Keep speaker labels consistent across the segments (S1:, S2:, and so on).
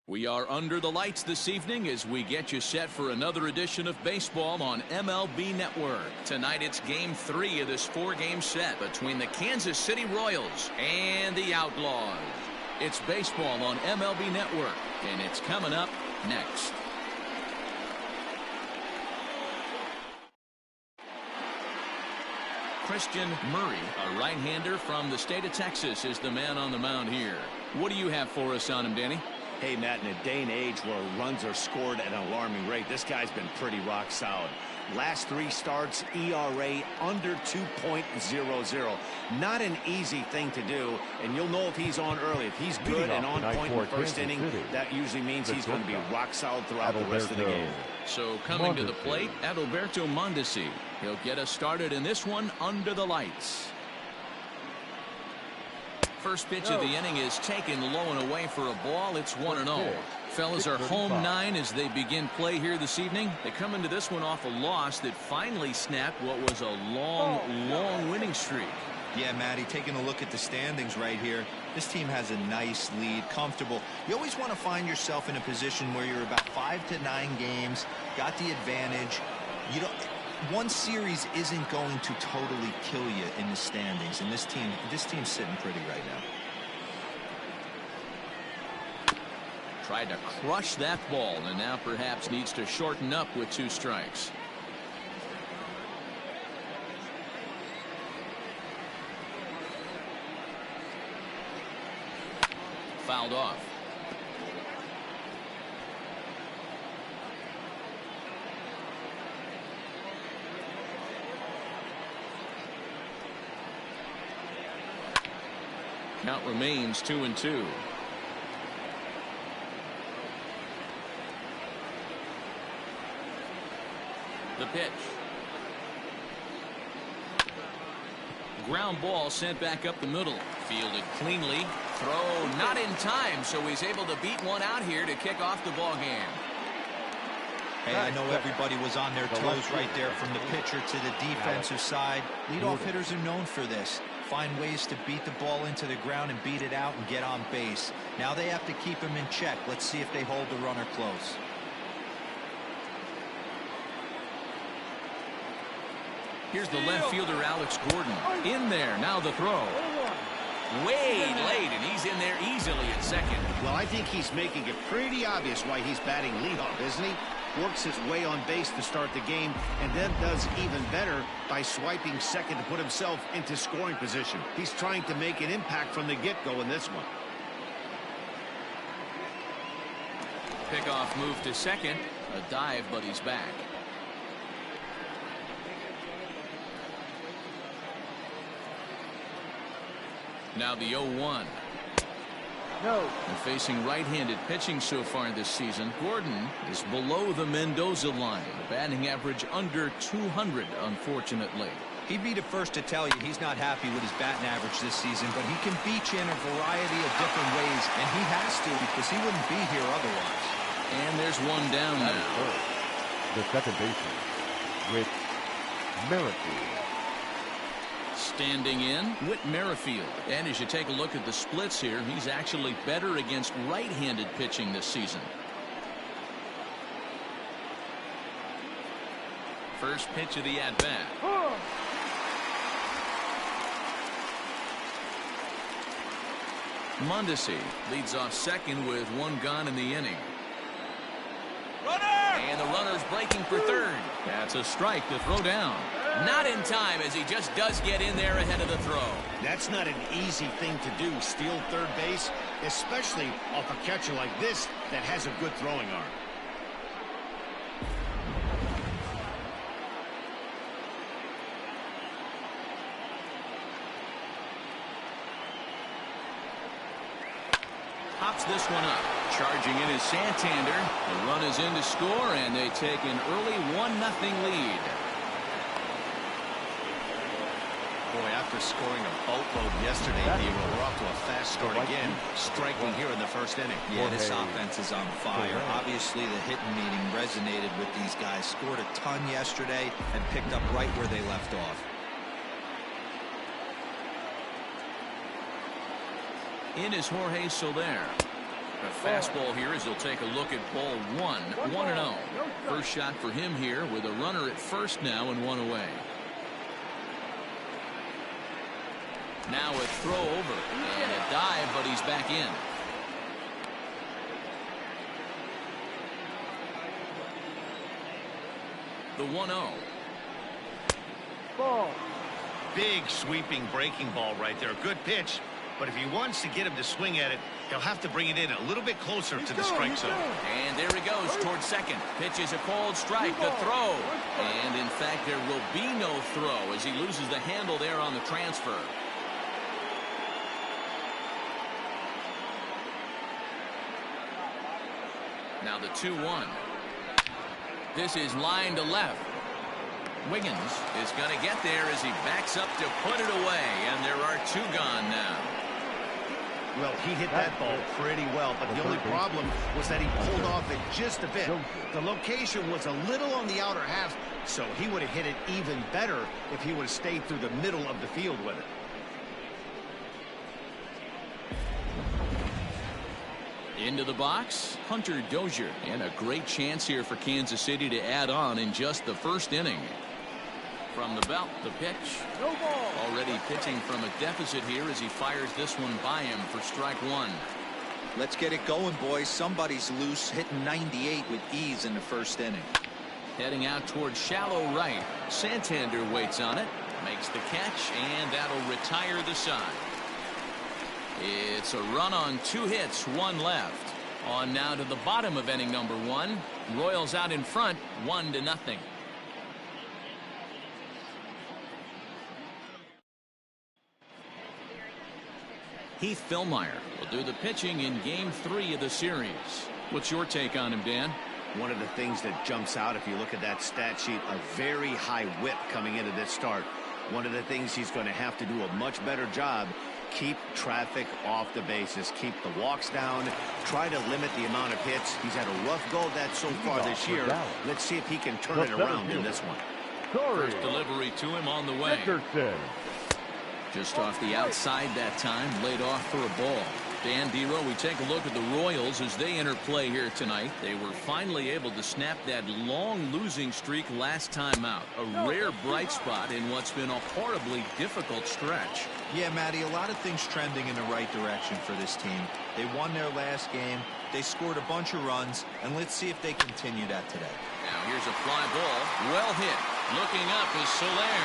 S1: We are under the lights this evening as we get you set for another edition of baseball on MLB Network. Tonight it's Game 3 of this 4-game set between the Kansas City Royals and the Outlaws. It's baseball on MLB Network, and it's coming up next. Christian Murray, a right-hander from the state of Texas, is the man on the mound here. What do you have for us on him, Danny?
S2: Hey, Matt, in a day and age where runs are scored at an alarming rate, this guy's been pretty rock solid. Last 3 starts, ERA under 2.00. Not an easy thing to do, and you'll know if he's on early. If he's good and on point in the first inning, that usually means he's going to be rock solid throughout the rest of the game.
S1: So coming to the plate, Adalberto Mondesi. He'll get us started in this one under the lights. First pitch of the inning is taken low and away for a ball. It's 1-0. Fellas are home 9 as they begin play here this evening. They come into this one off a loss that finally snapped what was a long winning streak.
S3: Yeah, Matty, taking a look at the standings right here, this team has a nice lead, comfortable. You always want to find yourself in a position where you're about 5 to 9 games, got the advantage. You don't. One series isn't going to totally kill you in the standings, and this team's sitting pretty right now.
S1: Tried to crush that ball, and now perhaps needs to shorten up with 2 strikes. Fouled off. Count remains 2-2. The pitch. Ground ball sent back up the middle. Fielded cleanly. Throw not in time, so he's able to beat one out here to kick off the ball game.
S3: Hey, I know everybody was on their toes right there from the pitcher to the defensive side. Leadoff hitters are known for this. Find ways to beat the ball into the ground and beat it out and get on base. Now they have to keep him in check. Let's see if they hold the runner close.
S1: Here's the left fielder, Alex Gordon. In there. Now the throw. Way late, and he's in there easily at second.
S2: Well, I think he's making it pretty obvious why he's batting leadoff, isn't he? Works his way on base to start the game, and then does even better by swiping second to put himself into scoring position. He's trying to make an impact from the get-go in this one.
S1: Pickoff move to second. A dive, but he's back. Now the 0-1. And facing right-handed pitching so far this season, Gordon is below the Mendoza line. Batting average under 200, unfortunately.
S3: He'd be the first to tell you he's not happy with his batting average this season, but he can beat you in a variety of different ways, and he has to because he wouldn't be here otherwise.
S1: And there's one down now.
S4: The second baseman, Whit Merrifield.
S1: Standing in, Whit Merrifield. And as you take a look at the splits here, he's actually better against right-handed pitching this season. First pitch of the at-bat. Mondesi leads off second with 1 gone in the inning. And the runner's breaking for third. That's a strike to throw down. Not in time, as he just does get in there ahead of the throw.
S2: That's not an easy thing to do, steal third base, especially off a catcher like this that has a good throwing arm.
S1: Pops this one up. Charging in is Santander. The run is in to score, and they take an early 1-0 lead.
S2: Boy, after scoring a boatload yesterday, we're off to a fast start again, striking here in the first inning.
S3: Yeah, this offense is on fire. Obviously, the hitting meeting resonated with these guys. Scored a ton yesterday and picked up right where they left off.
S1: In is Jorge Soler. A fastball here as he'll take a look at ball one. 1-0. First shot for him here with a runner at first now and one away. Now a throw over and a dive, but he's back in. The 1-0.
S4: Ball.
S2: Big sweeping breaking ball right there. Good pitch. But if he wants to get him to swing at it, he'll have to bring it in a little bit closer to the strike zone.
S1: And there he goes towards second. Pitch is a called strike. The throw. And in fact, there will be no throw as he loses the handle there on the transfer. Now the 2-1. This is line to left. Wiggins is going to get there as he backs up to put it away, and there are two gone now.
S2: Well, he hit that ball pretty well, but the only problem was that he pulled off it just a bit. The location was a little on the outer half, so he would have hit it even better if he would have stayed through the middle of the field with it.
S1: Into the box, Hunter Dozier, and a great chance here for Kansas City to add on in just the first inning. From the belt, the pitch.
S4: No ball.
S1: Already pitching from a deficit here as he fires this one by him for strike one.
S5: Let's get it going, boys. Somebody's loose, hitting 98 with ease in the first inning.
S1: Heading out towards shallow right. Santander waits on it, makes the catch, and that'll retire the side. It's a run on 2 hits, 1 left. On now to the bottom of inning number 1. Royals out in front, 1-0. Heath Fillmyer will do the pitching in game 3 of the series. What's your take on him, Dan?
S2: One of the things that jumps out if you look at that stat sheet, a very high whip coming into this start. One of the things he's going to have to do a much better job, keep traffic off the bases, keep the walks down, try to limit the amount of hits. He's had a rough go of that so far this year. Let's see if he can turn it around in this one.
S1: First delivery to him on the way. Just off the outside that time, laid off for a ball. Dan Dero, we take a look at the Royals as they enter play here tonight. They were finally able to snap that long losing streak last time out. A rare bright spot in what's been a horribly difficult stretch.
S5: Yeah, Matty, a lot of things trending in the right direction for this team. They won their last game. They scored a bunch of runs, and let's see if they continue that today.
S1: Now here's a fly ball. Well hit. Looking up is Soler.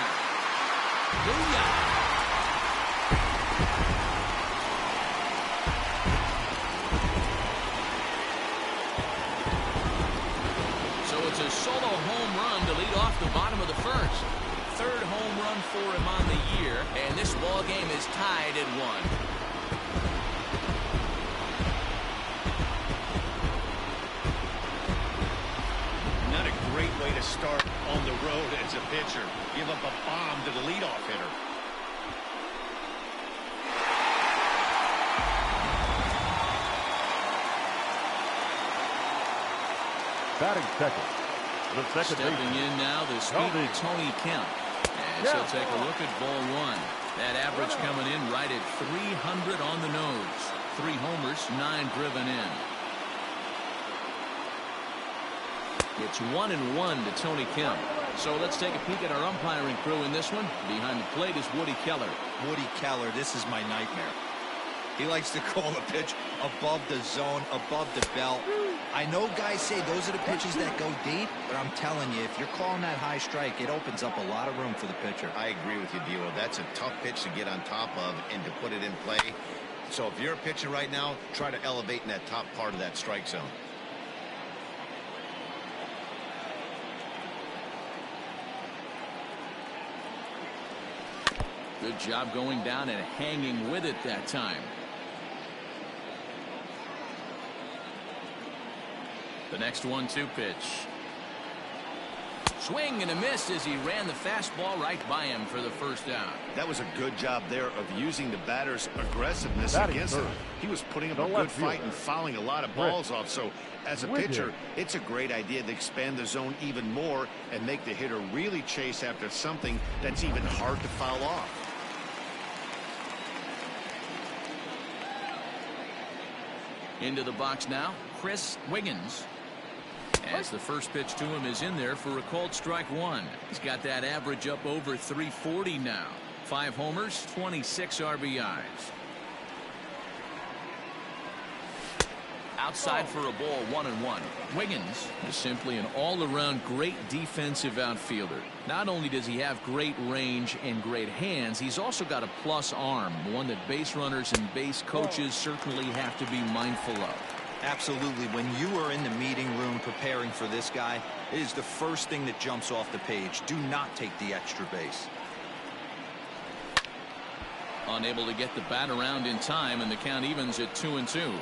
S1: Booyah! It's a solo home run to lead off the bottom of the first. Third home run for him on the year, and this ball game is tied at 1.
S2: Not a great way to start on the road as a pitcher. Give up a bomb to the leadoff hitter.
S4: Batting second. The second
S1: Stepping in now, the speedy Tony Kemp. And he'll take a look at ball 1. That average coming in right at 300 on the nose. 3 homers, 9 driven in. It's 1-1 to Tony Kemp. So let's take a peek at our umpiring crew in this one. Behind the plate is Woody Keller.
S5: Woody Keller, this is my nightmare. He likes to call a pitch above the zone, above the belt. I know guys say those are the pitches that go deep, but I'm telling you, if you're calling that high strike, it opens up a lot of room for the pitcher.
S6: I agree with you, Dero. That's a tough pitch to get on top of and to put it in play. So if you're a pitcher right now, try to elevate in that top part of that strike zone.
S1: Good job going down and hanging with it that time. The next 1-2 pitch. Swing and a miss as he ran the fastball right by him for the first down.
S2: That was a good job there of using the batter's aggressiveness against him. He was putting up a good fight and fouling a lot of balls off. So as a pitcher, it's a great idea to expand the zone even more and make the hitter really chase after something that's even hard to foul off.
S1: Into the box now, Chris Wiggins. As the first pitch to him is in there for a called strike one. He's got that average up over 340 now. 5 homers, 26 RBIs. Outside for a ball, 1-1. Wiggins is simply an all-around great defensive outfielder. Not only does he have great range and great hands, he's also got a plus arm, one that base runners and base coaches certainly have to be mindful of.
S5: Absolutely. When you are in the meeting room preparing for this guy, it is the first thing that jumps off the page. Do not take the extra base.
S1: Unable to get the bat around in time, and the count evens at 2-2.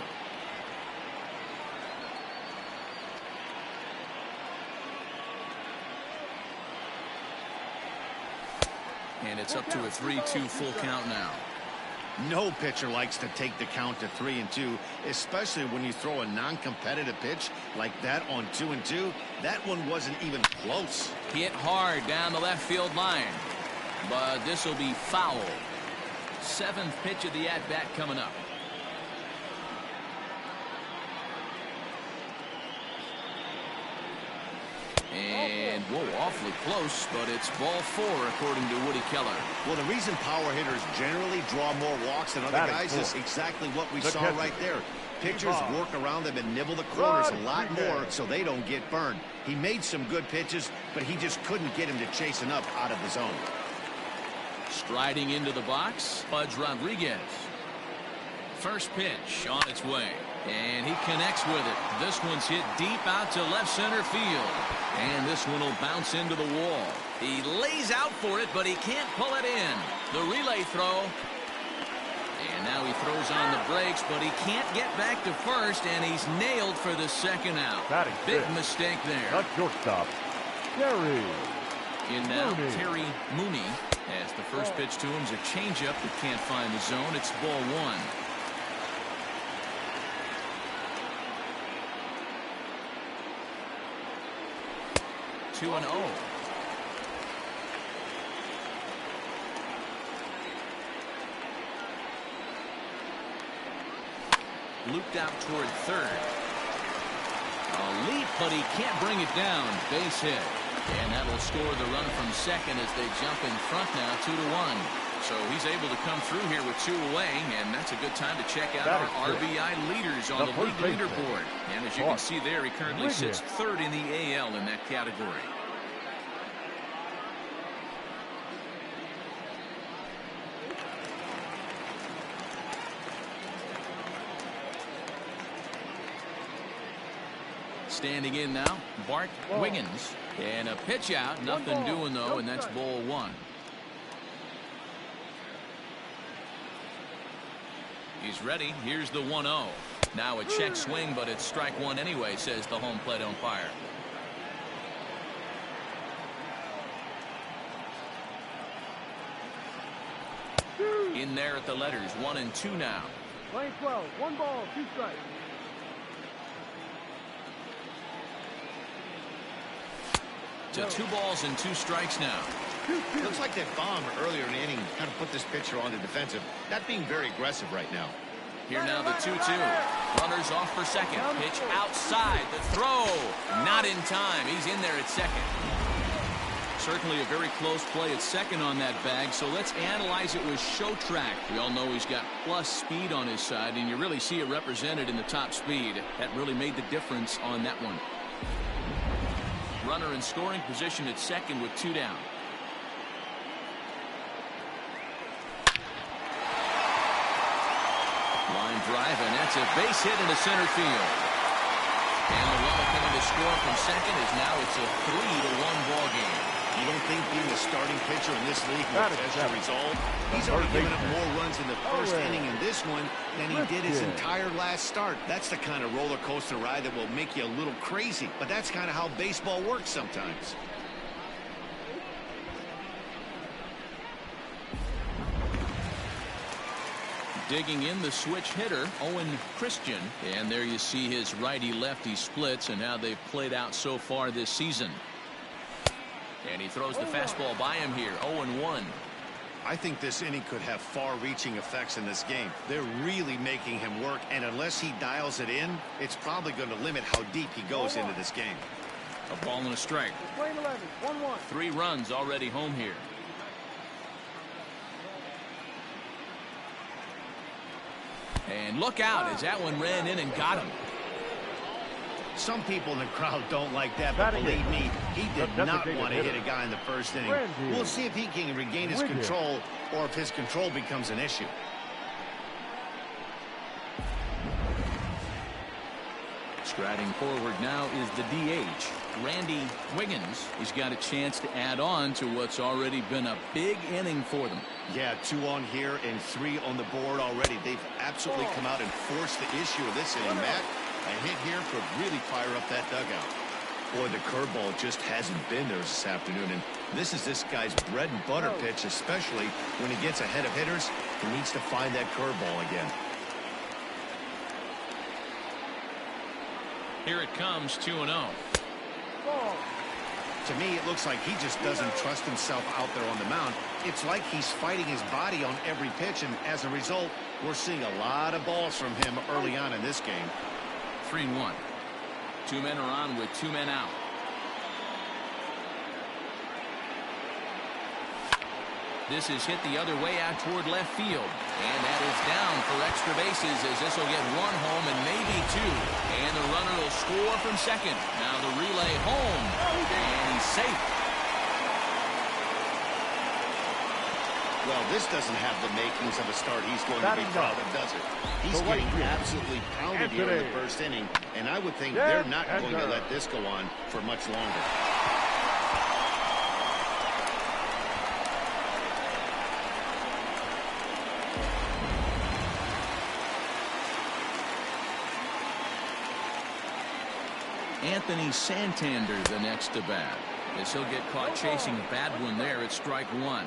S1: And it's up to a 3-2 full count now.
S2: No pitcher likes to take the count to 3-2, especially when you throw a non-competitive pitch like that on 2-2. That one wasn't even close.
S1: Hit hard down the left field line, but this will be foul. 7th pitch of the at-bat coming up. And, whoa, awfully close, but it's ball 4, according to Woody Keller.
S2: Well, the reason power hitters generally draw more walks than other guys is exactly what we saw right there. Pitchers work around them and nibble the corners a lot more so they don't get burned. He made some good pitches, but he just couldn't get him to chase enough out of the zone.
S1: Striding into the box, Pudge Rodriguez. First pitch on its way, and he connects with it. This one's hit deep out to left center field, and this one will bounce into the wall. He lays out for it, but he can't pull it in. The relay throw, and now he throws on the brakes, but he can't get back to first, and he's nailed for the second out. Big mistake there.
S4: Not shortstop, Terry.
S1: In now, Terry Mooney, as the first pitch to him is a changeup that can't find the zone. It's ball 1. Two and 0. Looped out toward third. A leap, but he can't bring it down. Base hit. And that'll score the runner from second as they jump in front now, 2-1. So he's able to come through here with 2 away, and that's a good time to check out our RBI leaders on the league leaderboard. And as you can see there, he currently sits 3rd in the AL in that category. Standing in now, Bart Wiggins. And a pitch out, nothing doing though, and that's ball 1. He's ready. Here's the 1-0. Now a check swing, but it's strike 1 anyway, says the home plate umpire. In there at the letters, 1 and 2 now.
S4: Playing 12, 1 ball, 2 strikes.
S1: To 2 balls and 2 strikes now.
S6: Looks like that bomb earlier in the inning kind of put this pitcher on the defensive. Not being very aggressive right now.
S1: Here now the 2-2. Runners off for second. Pitch outside. The throw. Not in time. He's in there at second. Certainly a very close play at second on that bag. So let's analyze it with show track. We all know he's got plus speed on his side, and you really see it represented in the top speed. That really made the difference on that one. Runner in scoring position at second with 2 down. Line drive, and that's a base hit into center field. And the runner coming to score from second is now it's a 3-1 ball game.
S2: You don't think being a starting pitcher in this league will test your resolve? He's already given up more runs in the first inning in this one than he did his entire last start. That's the kind of roller coaster ride that will make you a little crazy. But that's kind of how baseball works sometimes.
S1: Digging in the switch hitter, Owen Christian. And there you see his righty-lefty splits and how they've played out so far this season. And he throws the fastball by him here, 0-1.
S6: I think this inning could have far-reaching effects in this game. They're really making him work, and unless he dials it in, it's probably going to limit how deep he goes into this game.
S1: A ball and a strike.
S4: Playing 11, 1-1.
S1: 3 runs already home here. And look out as that one ran in and got him.
S6: Some people in the crowd don't like that, but believe me, he did not want to hit a guy in the first inning. We'll see if he can regain his control or if his control becomes an issue.
S1: Striding forward now is the DH, Randy Wiggins. He's got a chance to add on to what's already been a big inning for them.
S6: Yeah, 2 on here and 3 on the board already. They've absolutely come out and forced the issue of this inning, Matt. A hit here could really fire up that dugout. Boy, the curveball just hasn't been there this afternoon, and this is this guy's bread and butter pitch, especially when he gets ahead of hitters. He needs to find that curveball again.
S1: Here it comes, 2-0.
S6: To me, it looks like he just doesn't trust himself out there on the mound. It's like he's fighting his body on every pitch, and as a result, we're seeing a lot of balls from him early on in this game.
S1: 3-1. 2 men are on with 2 men out. This is hit the other way out toward left field. And that is down for extra bases as this will get 1 home and maybe 2. And the runner will score from second. Now the relay home. And he's safe.
S6: Well, this doesn't have the makings of a start he's going to be proud of, does it? He's getting absolutely pounded here in the first inning, and I would think they're not going to let this go on for much longer.
S1: Anthony Santander the next to bat, as he'll get caught chasing a bad one there at strike 1.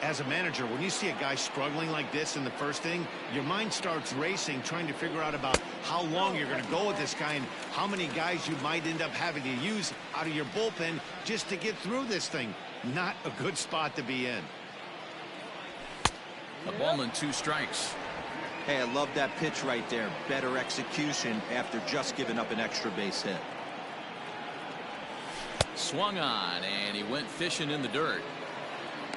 S6: As a manager, when you see a guy struggling like this in the first inning, your mind starts racing, trying to figure out about how long you're going to go with this guy and how many guys you might end up having to use out of your bullpen just to get through this thing. Not a good spot to be in.
S1: A ball and 2 strikes.
S5: Hey, I love that pitch right there. Better execution after just giving up an extra base hit.
S1: Swung on, and he went fishing in the dirt.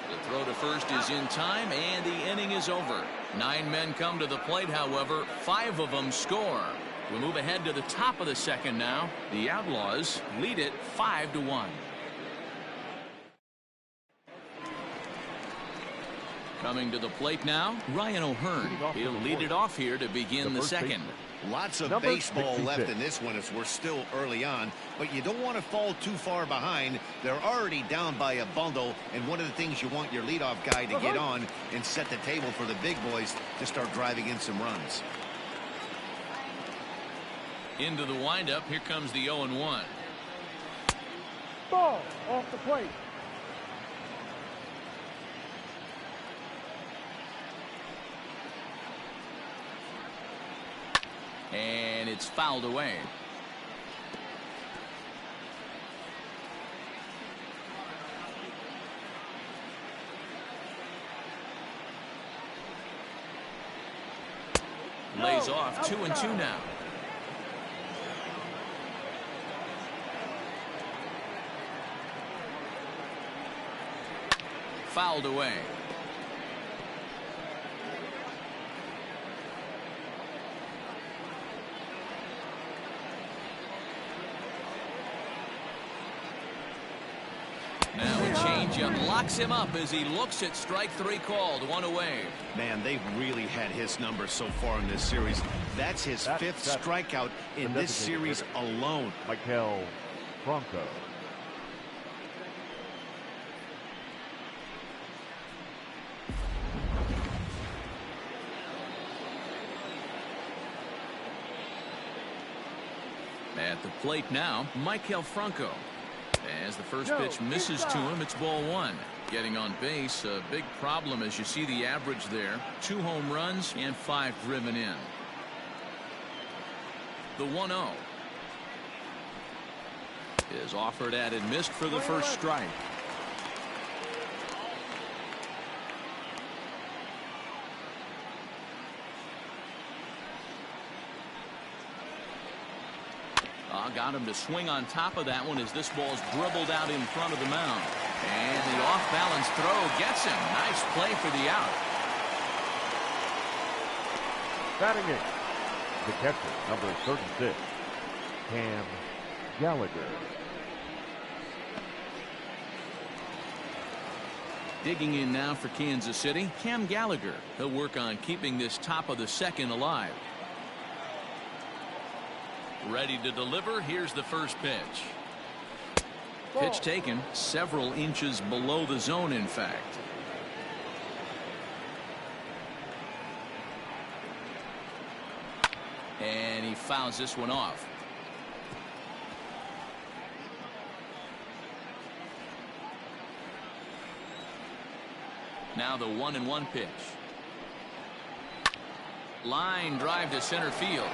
S1: The throw to first is in time, and the inning is over. 9 men come to the plate, however. 5 of them score. We move ahead to the top of the second now. The Outlaws lead it 5-1. Coming to the plate now, Ryan O'Hearn. He'll lead it off here to begin the second.
S6: Lots of baseball left in this one as we're still early on, but you don't want to fall too far behind. They're already down by a bundle, and one of the things you want your leadoff guy to get on and set the table for the big boys to start driving in some runs.
S1: Into the windup, here comes the 0-1.
S4: Ball off the plate.
S1: And it's fouled away. Lays off 2-2 now. Fouled away. Now a changeup locks him up as he looks at strike 3 called. 1 away.
S6: Man, they've really had his number so far in this series. That's his 5th strikeout in this series alone.
S4: Michael Franco.
S1: At the plate now, Michael Franco. As the first pitch misses to him, it's ball 1. Getting on base, a big problem as you see the average there. 2 home runs and 5 driven in. The 1-0 is offered at and missed for the first strike. Now got him to swing on top of that one as this ball's dribbled out in front of the mound. And the off-balance throw gets him. Nice play for the out.
S4: Batting it, the catcher, number 36, Cam Gallagher.
S1: Digging in now for Kansas City, Cam Gallagher. He'll work on keeping this top of the second alive. Ready to deliver. Here's the first pitch. Pitch taken several inches below the zone, in fact. And he fouls this one off. Now the 1-1 pitch. Line drive to center field.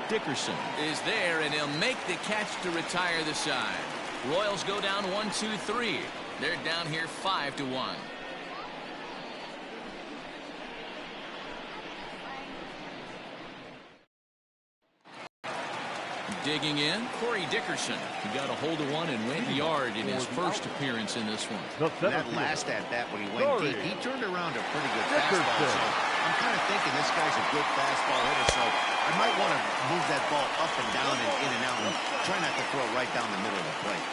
S1: Dickerson is there, and he'll make the catch to retire the side. Royals go down 1-2-3. They're down here 5-1. Digging in, Corey Dickerson. He got a hold of one and went yard in his first appearance in this one.
S6: That last at bat when he went deep, he turned around a pretty good fastball. So I'm kind of thinking this guy's a good fastball hitter, so I might want to move that ball up and down and in and out and try not to throw it right down the middle of the plate.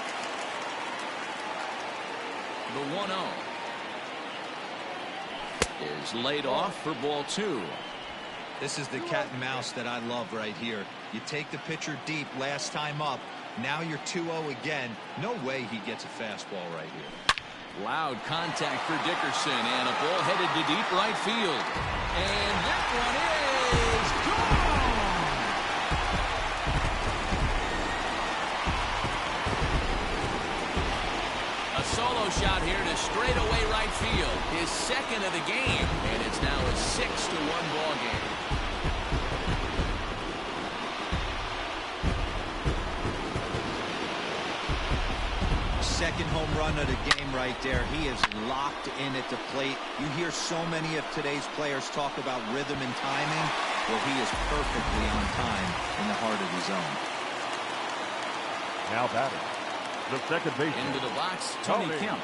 S1: The 1-0 is laid off for ball 2.
S5: This is the cat and mouse that I love right here. You take the pitcher deep last time up. Now you're 2-0 again. No way he gets a fastball right here.
S1: Loud contact for Dickerson, and a ball headed to deep right field. And that one is gone! A solo shot here to straightaway right field. His second of the game, and it's now a 6-1 ball game.
S5: Second home run of the game right there. He is locked in at the plate. You hear so many of today's players talk about rhythm and timing. Well, he is perfectly on time in the heart of the zone.
S4: Now batting, the second baseman.
S1: Into the box, Tony Kemp.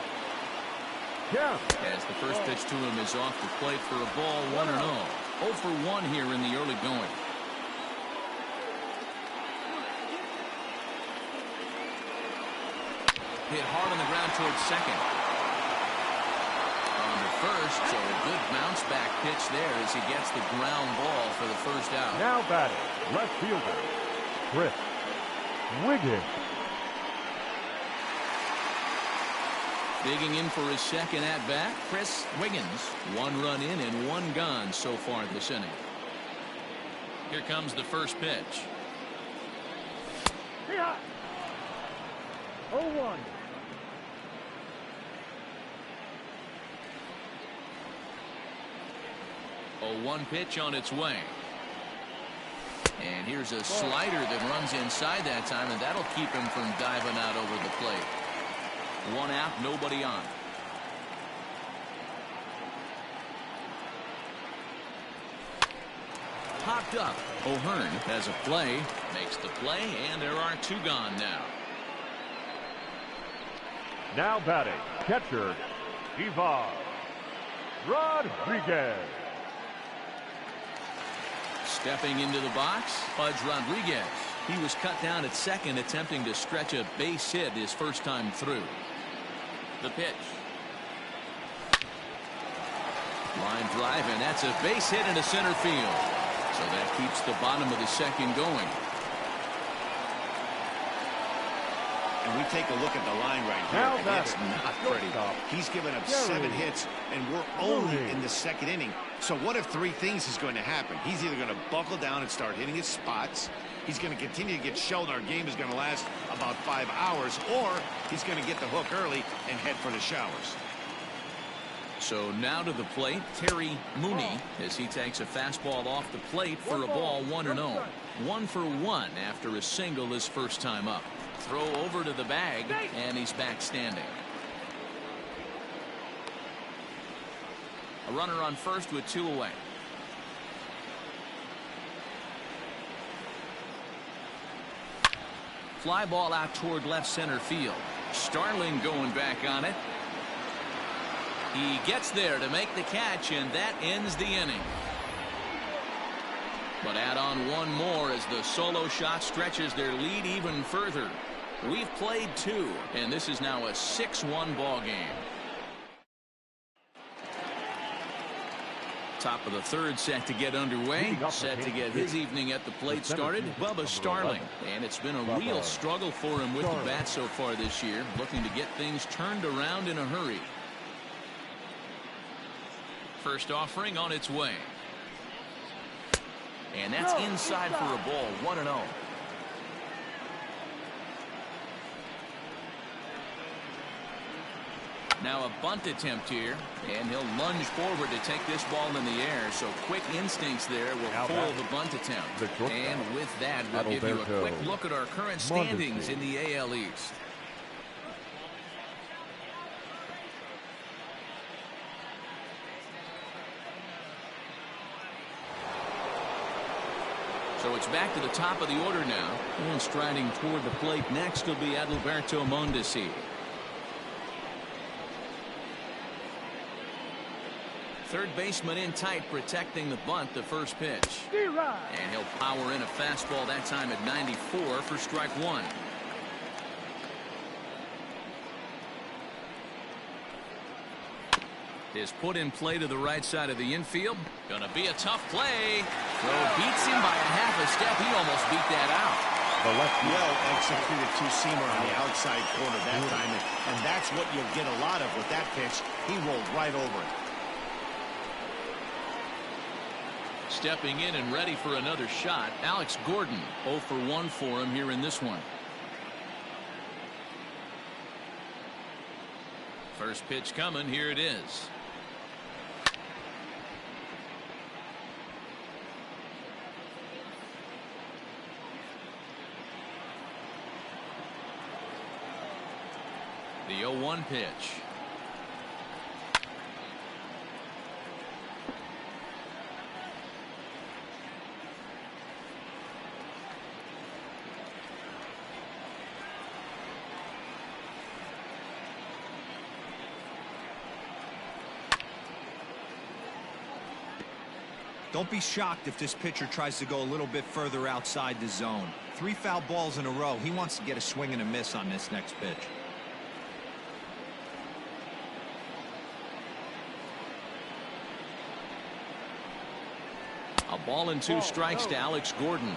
S4: Kemp.
S1: As the first pitch to him is off the plate for a ball, 1-0. 0 for 1 here in the early going. Hit hard on the ground towards second. On the first, so a good bounce back pitch there as he gets the ground ball for the first out.
S4: Now batting, left fielder, Chris Wiggins.
S1: Digging in for his second at bat, Chris Wiggins. 1 run in and 1 gone so far this inning. Here comes the first pitch.
S4: 0-1.
S1: 0-1 pitch on its way. And here's a slider that runs inside that time, and that'll keep him from diving out over the plate. 1 out, nobody on. Popped up. O'Hearn has a play, makes the play, and there are 2 gone now.
S4: Now batting, catcher, Ivan Rodriguez.
S1: Stepping into the box, Pudge Rodriguez. He was cut down at second, attempting to stretch a base hit his first time through. The pitch. Line drive, and that's a base hit into center field. So that keeps the bottom of the second going.
S6: And we take a look at the line right here,
S4: Now
S6: and it's not pretty. He's given up 7 hits, and we're only in the second inning. So what if 3 things is going to happen? He's either going to buckle down and start hitting his spots, he's going to continue to get shelled, our game is going to last about 5 hours, or he's going to get the hook early and head for the showers.
S1: So now to the plate, Terry Mooney, as he takes a fastball off the plate for a ball, 1-0. 1 for 1 after a single his first time up. Throw over to the bag, and he's back standing. A runner on first with 2 away. Fly ball out toward left center field. Starling going back on it. He gets there to make the catch, and that ends the inning. But add on one more as the solo shot stretches their lead even further. We've played 2, and this is now a 6-1 ball game. Top of the third set to get underway. Set to get his evening at the plate started. Bubba Starling. And it's been a real struggle for him with the bat so far this year. Looking to get things turned around in a hurry. First offering on its way. And that's inside for a ball. 1-0. Now a bunt attempt here, and he'll lunge forward to take this ball in the air. So quick instincts there will foil the bunt attempt. And with that, we'll give you a quick look at our current standings in the AL East. So it's back to the top of the order now. And striding toward the plate next will be Adalberto Mondesi. Third baseman in tight, protecting the bunt, the first pitch. And he'll power in a fastball that time at 94 for strike 1. Is put in play to the right side of the infield. Gonna be a tough play. Throw beats him by a half a step. He almost beat that out.
S6: The left well executed two-seamer on the outside corner that time, and that's what you'll get a lot of with that pitch. He rolled right over it.
S1: Stepping in and ready for another shot, Alex Gordon. 0 for 1 for him here in this one. First pitch coming. Here it is. The 0-1 pitch.
S5: Don't be shocked if this pitcher tries to go a little bit further outside the zone. 3 foul balls in a row. He wants to get a swing and a miss on this next pitch.
S1: A ball and 2 strikes to Alex Gordon.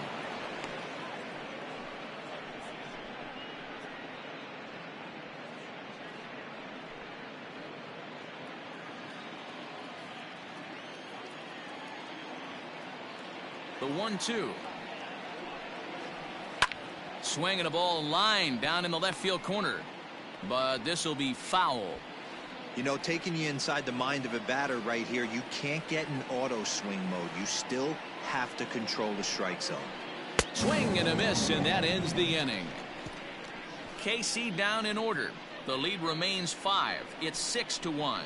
S1: The 1-2. Swinging a ball line down in the left field corner. But this will be foul.
S5: You know, taking you inside the mind of a batter right here, you can't get in auto swing mode. You still have to control the strike zone.
S1: Swing and a miss, and that ends the inning. KC down in order. The lead remains 5. It's 6-1.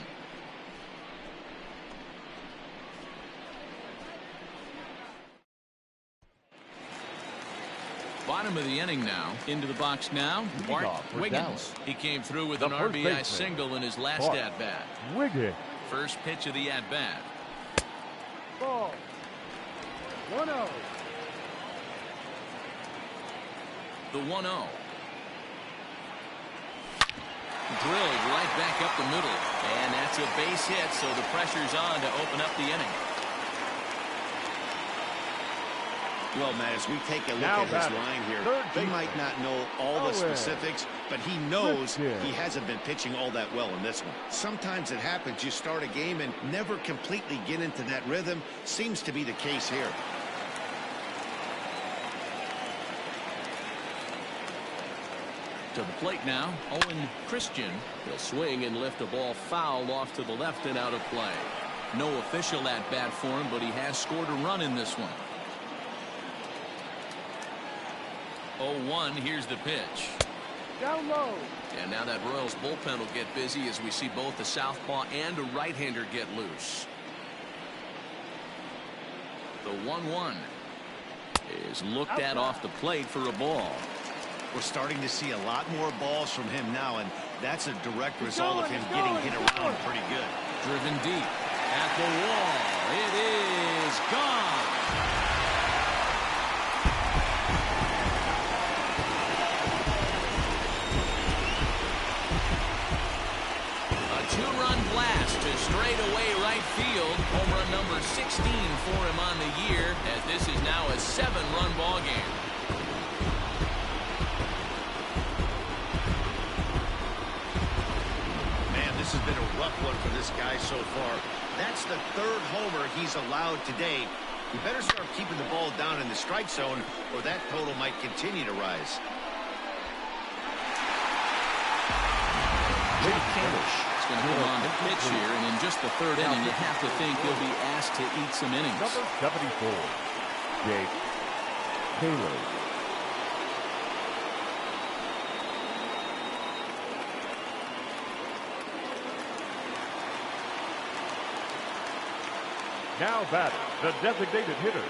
S1: Bottom of the inning now. Into the box now. Bart Wiggins. He came through with an RBI single in his last at-bat.
S4: Wiggins.
S1: First pitch of the at-bat.
S4: Ball. 1-0.
S1: The 1-0. Drilled right back up the middle. And that's a base hit, so the pressure's on to open up the inning.
S6: Well, Matt, as we take a look at his line here, he might not know all the specifics, but he knows he hasn't been pitching all that well in this one. Sometimes it happens. You start a game and never completely get into that rhythm. Seems to be the case here.
S1: To the plate now, Owen Christian. He'll swing and lift a ball foul off to the left and out of play. No official at bat for him, but he has scored a run in this one. 0-1, here's the pitch.
S4: Down low.
S1: And now that Royals bullpen will get busy as we see both a southpaw and a right-hander get loose. The 1-1 is looked at off the plate for a ball.
S6: We're starting to see a lot more balls from him now, and that's a direct result of him getting hit around pretty good.
S1: Driven deep at the wall. It is gone. A two-run blast to straightaway right field. Home run number 16 for him on the year, as this is now a 7-run ball game.
S6: This has been a rough one for this guy so far. That's the 3rd homer he's allowed today. He better start keeping the ball down in the strike zone, or that total might continue to rise.
S1: Jake Kalish is going to come on the pitch here, and in just the 3rd inning, you have to think he'll be asked to eat some innings.
S7: Number 74, Jake Kalish. Now batting, the designated hitter,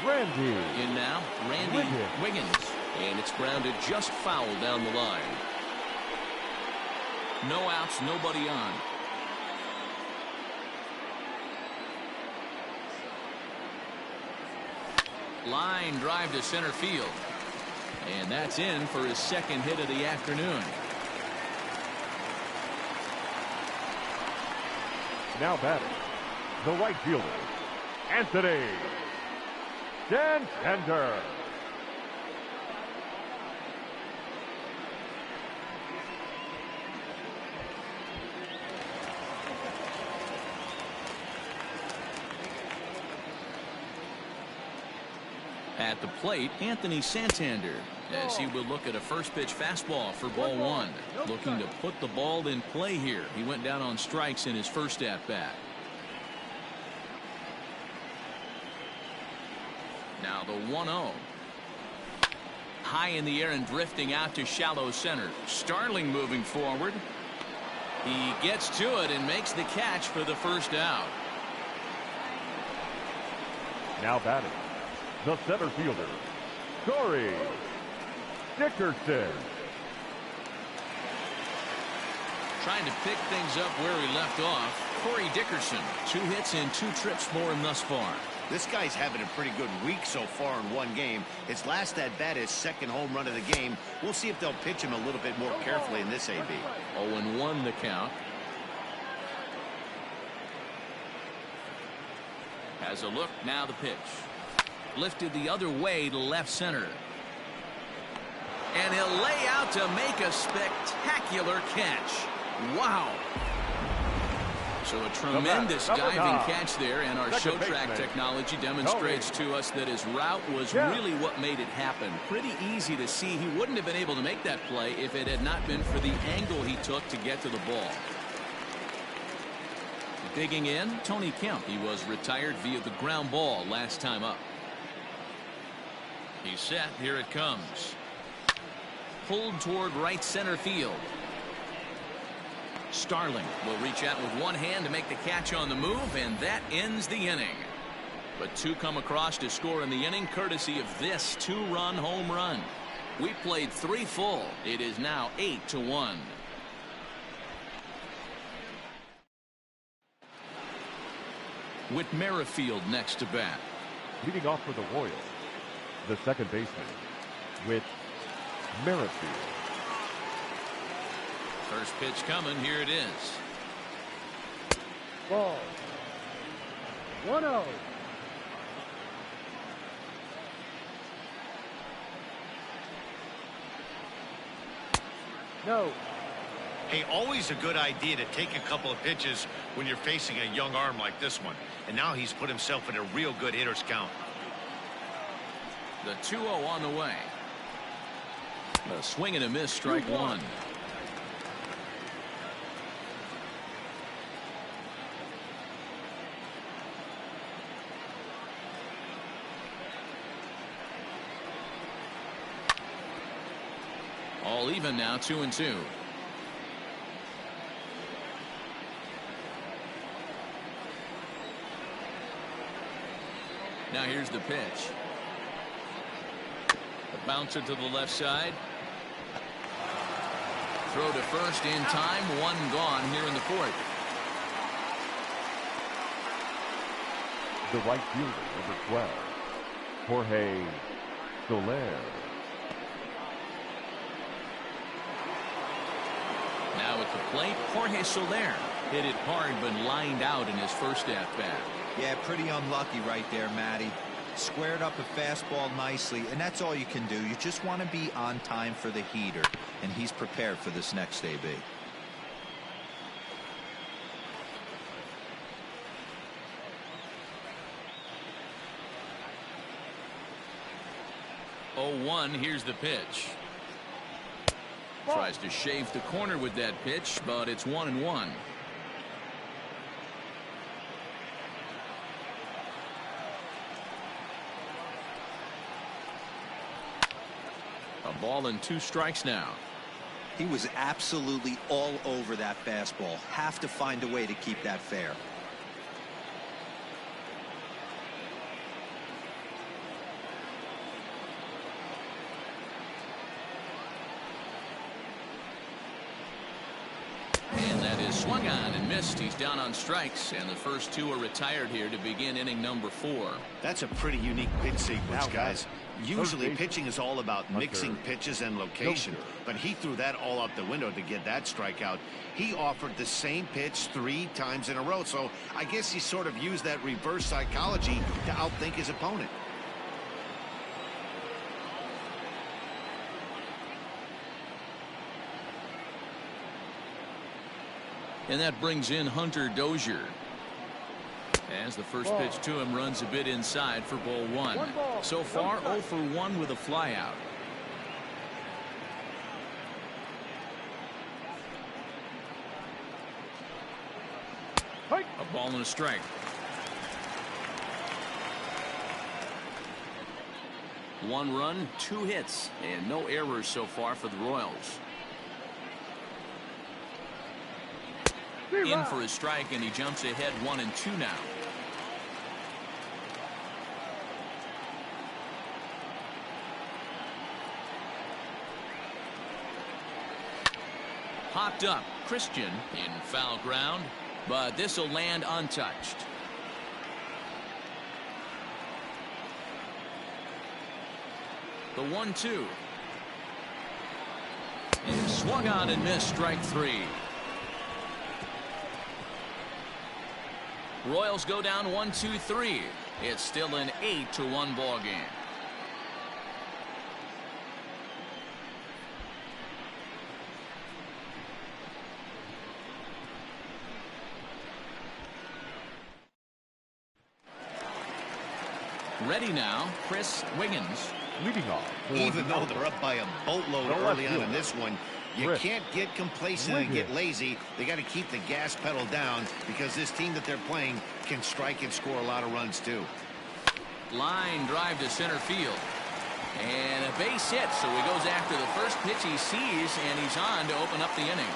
S7: Randy.
S1: In now, Randy Wiggins. And it's grounded just foul down the line. No outs, nobody on. Line drive to center field. And that's in for his 2nd hit of the afternoon.
S7: Now batting, the right fielder, Anthony Santander.
S1: At the plate, Anthony Santander, as he will look at a first pitch fastball for ball 1. Looking to put the ball in play here. He went down on strikes in his first at bat. Now the 1-0. High in the air and drifting out to shallow center. Starling moving forward. He gets to it and makes the catch for the first out.
S7: Now batting, the center fielder, Corey Dickerson.
S1: Trying to pick things up where he left off. Corey Dickerson, 2 hits and 2 trips for him thus far.
S6: This guy's having a pretty good week so far in one game. His last at bat is 2nd home run of the game. We'll see if they'll pitch him a little bit more carefully in this AB.
S1: 0-1 the count. Has a look, now the pitch. Lifted the other way to left center. And he'll lay out to make a spectacular catch. Wow. So a tremendous diving catch there, and our show track technology demonstrates to us that his route was really what made it happen. Pretty easy to see he wouldn't have been able to make that play if it had not been for the angle he took to get to the ball. Digging in, Tony Kemp. He was retired via the ground ball last time up. He's set. Here it comes. Pulled toward right center field. Starling will reach out with one hand to make the catch on the move, and that ends the inning. But 2 come across to score in the inning, courtesy of this 2-run home run. We played 3 full. It is now 8-1. Whit Merrifield next to bat.
S7: Leading off for the Royals, the second baseman, Whit Merrifield.
S1: First pitch coming. Here it is.
S4: Ball. 1-0. No.
S6: Hey, always a good idea to take a couple of pitches when you're facing a young arm like this one. And now he's put himself in a real good hitter's count.
S1: The 2-0 on the way. A swing and a miss, strike 1. All even now, 2-2. Now here's the pitch. A bouncer to the left side. throw to first in time. One gone here in the fourth.
S7: The right fielder, number 12, Jorge Soler.
S1: Now at the plate, Jorge Soler hit it hard but lined out in his first at-bat.
S5: Yeah, pretty unlucky right there, Matty. Squared up a fastball nicely, and that's all you can do. You just want to be on time for the heater, and he's prepared for this next AB.
S1: Oh, 1, here's the pitch. Tries to shave the corner with that pitch, but it's 1-1. A ball and 2 strikes now.
S5: He was absolutely all over that fastball. Have to find a way to keep that fair.
S1: Swung on and missed. He's down on strikes, and the first 2 are retired here to begin inning number 4.
S6: That's a pretty unique pitch sequence, guys. Usually pitching is all about mixing pitches and location, but he threw that all out the window to get that strikeout. He offered the same pitch 3 times in a row, so I guess he sort of used that reverse psychology to outthink his opponent.
S1: And that brings in Hunter Dozier. As the first pitch to him runs a bit inside for ball 1. So far 0 for 1 with a flyout. A ball and a strike. One run, 2 hits, and no errors so far for the Royals. In for his strike, and he jumps ahead 1-2 now. Popped up. Christian in foul ground, but this will land untouched. The 1-2. And swung on and missed, strike 3. Royals go down 1-2-3. It's still an 8-1 ball game. Ready now, Chris Wiggins.
S7: Leading off.
S6: Even though they're up by a boatload early on in this one, you can't get complacent and get lazy. They got to keep the gas pedal down because this team that they're playing can strike and score a lot of runs too.
S1: Line drive to center field. And a base hit, so he goes after the first pitch he sees, and he's on to open up the inning.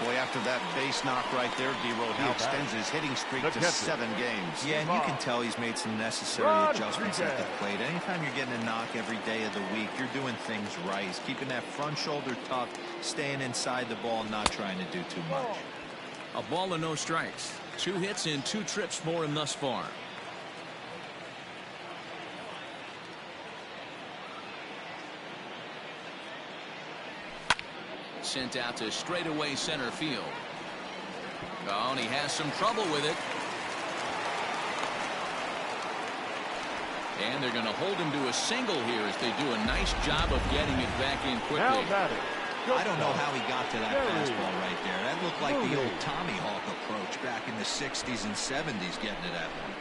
S6: Boy, after that base knock right there, D-Roll, he extends his hitting streak to 7 games.
S5: Yeah, and you can tell he's made some necessary adjustments at the plate. Anytime you're getting a knock every day of the week, you're doing things right. He's keeping that front shoulder tucked, staying inside the ball, not trying to do too much.
S1: A ball and no strikes. 2 hits and 2 trips for him thus far. Sent out to straightaway center field. Oh, and he has some trouble with it. And they're going to hold him to a single here as they do a nice job of getting it back in quickly.
S5: I don't know how he got to that fastball right there. That looked like the old Tommy Hawk approach back in the 60s and 70s, getting to that one.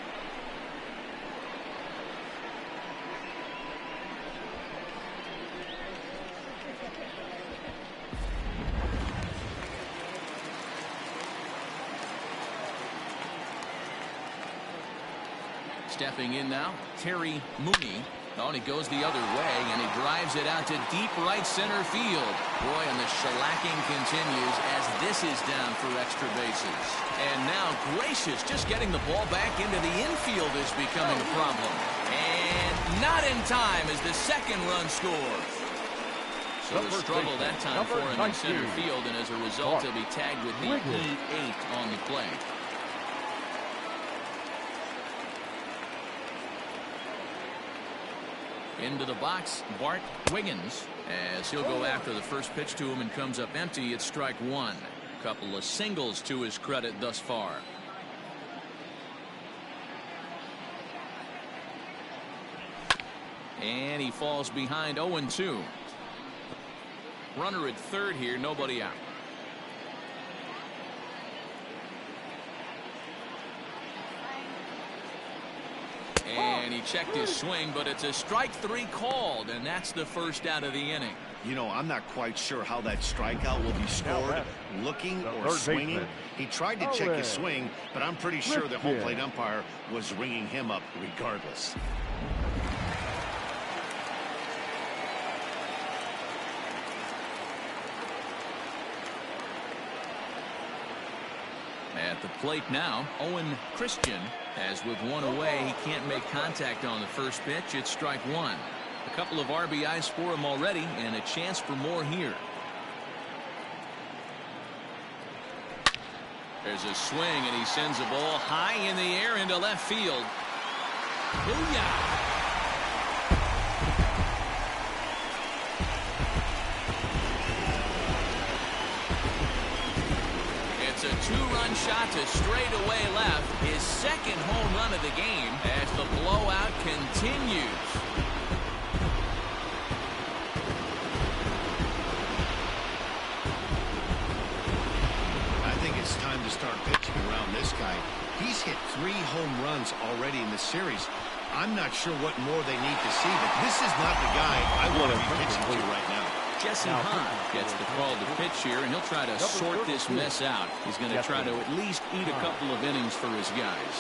S1: Stepping in now, Terry Mooney. Oh, and he goes the other way, and he drives it out to deep right center field. Boy, and the shellacking continues as this is down for extra bases. And now Gracious just getting the ball back into the infield is becoming a problem. And not in time as the second run scores. So a struggle that time for him in center field, and as a result, he'll be tagged with the E8 on the play. Into the box, Bart Wiggins, as he'll go after the first pitch to him and comes up empty. It's strike one. Couple of singles to his credit thus far. And he falls behind 0-2. Runner at third here, nobody out. And he checked his swing, but it's a strike three called, and that's the first out of the inning.
S6: You know, I'm not quite sure how that strikeout will be scored. Looking or swinging. He tried to check his swing, but I'm pretty sure the home plate umpire was ringing him up regardless.
S1: At the plate now, Owen Christian, as with one away, he can't make contact on the first pitch. It's strike one. A couple of RBIs for him already, and a chance for more here. There's a swing, and he sends the ball high in the air into left field. Booyah! It's a two-run shot to straightaway left. His second home run of the game as the blowout continues.
S6: I think it's time to start pitching around this guy. He's hit 3 home runs already in the series. I'm not sure what more they need to see, but this is not the guy I want to be pitching to right now.
S1: Jesse Hunt gets the call to pitch here, and he'll try to sort this mess out. He's going to try to at least eat a couple of innings for his guys.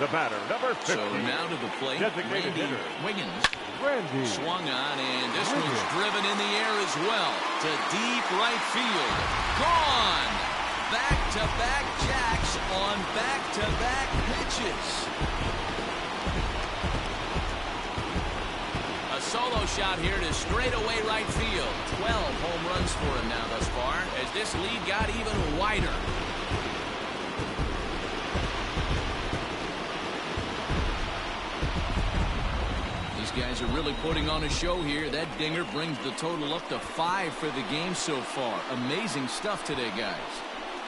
S7: The batter, number 50.
S1: So now to the plate, Randy Wiggins. Swung on, and this one's driven in the air as well to deep right field. Gone! Back-to-back jacks on back-to-back pitches. A solo shot here to straightaway right field. 12 home runs for him now thus far, as this lead got even wider. These guys are really putting on a show here. That dinger brings the total up to 5 for the game so far. Amazing stuff today, guys.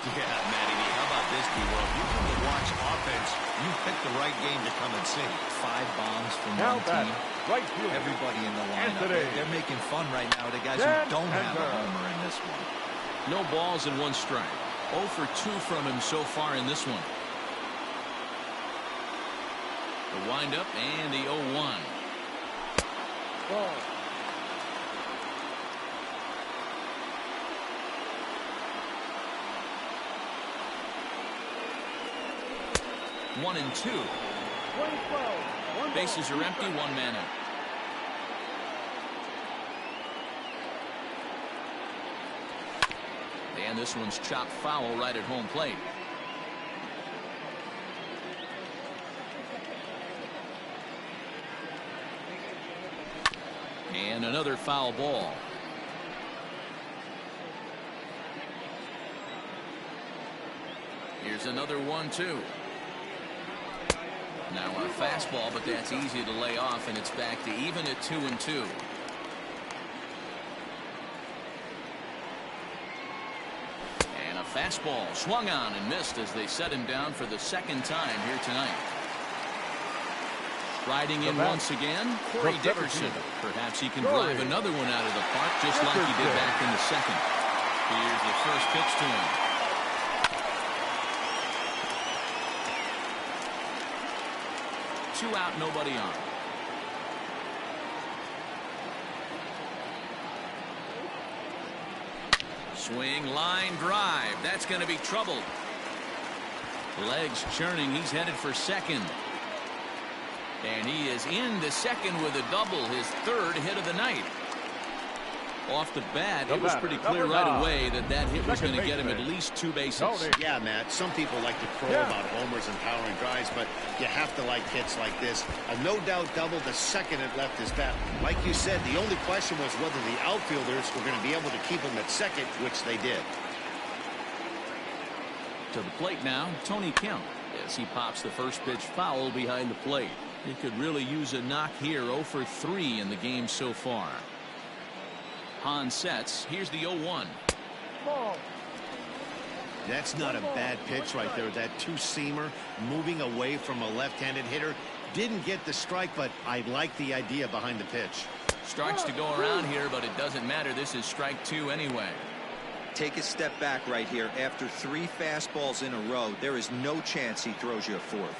S2: Yeah, Matty, how about this, D-World? You come to watch offense, you picked the right game to come and see.
S3: 5 bombs from one team.
S7: Right field.
S3: Everybody in the lineup. They're making fun right now. The guys who don't have a homer in this one.
S1: No balls and 1 strike. 0 for 2 from him so far in this one. The windup and the 0-1.
S4: Ball.
S1: 1-2.
S4: 1-12.
S1: Bases are empty, 1 man out. And this one's chopped foul right at home plate. And another foul ball. Here's another 1-2. Now a fastball, but that's easy to lay off, and it's back to even at 2-2. And a fastball swung on and missed as they set him down for the 2nd time here tonight. Riding in once again, Corey Dickerson. Perhaps he can drive another one out of the park, just like he did back in the 2nd. Here's the first pitch to him. Two out, nobody on. Swing, line, drive. That's going to be trouble. Legs churning. He's headed for 2nd. And he is into 2nd with a double, his 3rd hit of the night. Off the bat, it was pretty clear right away that hit was going to get him at least 2 bases.
S6: Yeah, Matt, some people like to crow about homers and powering drives, but you have to like hits like this. A no-doubt double the second it left his bat. Like you said, the only question was whether the outfielders were going to be able to keep him at second, which they did.
S1: To the plate now, Tony Kemp, as he pops the first pitch foul behind the plate. He could really use a knock here. 0 for 3 in the game so far. Hahn sets. Here's the 0-1.
S6: That's not a bad pitch right there. That two-seamer moving away from a left-handed hitter. Didn't get the strike, but I like the idea behind the pitch.
S1: Strikes to go around here, but it doesn't matter. This is strike 2 anyway.
S5: Take a step back right here. After 3 fastballs in a row, there is no chance he throws you a 4th.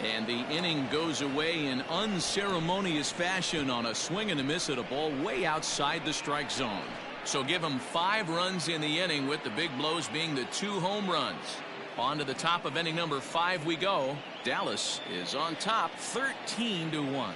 S1: And the inning goes away in unceremonious fashion on a swing and a miss at a ball way outside the strike zone. So give him 5 runs in the inning, with the big blows being the 2 home runs. On to the top of inning number 5 we go. Dallas is on top 13-1.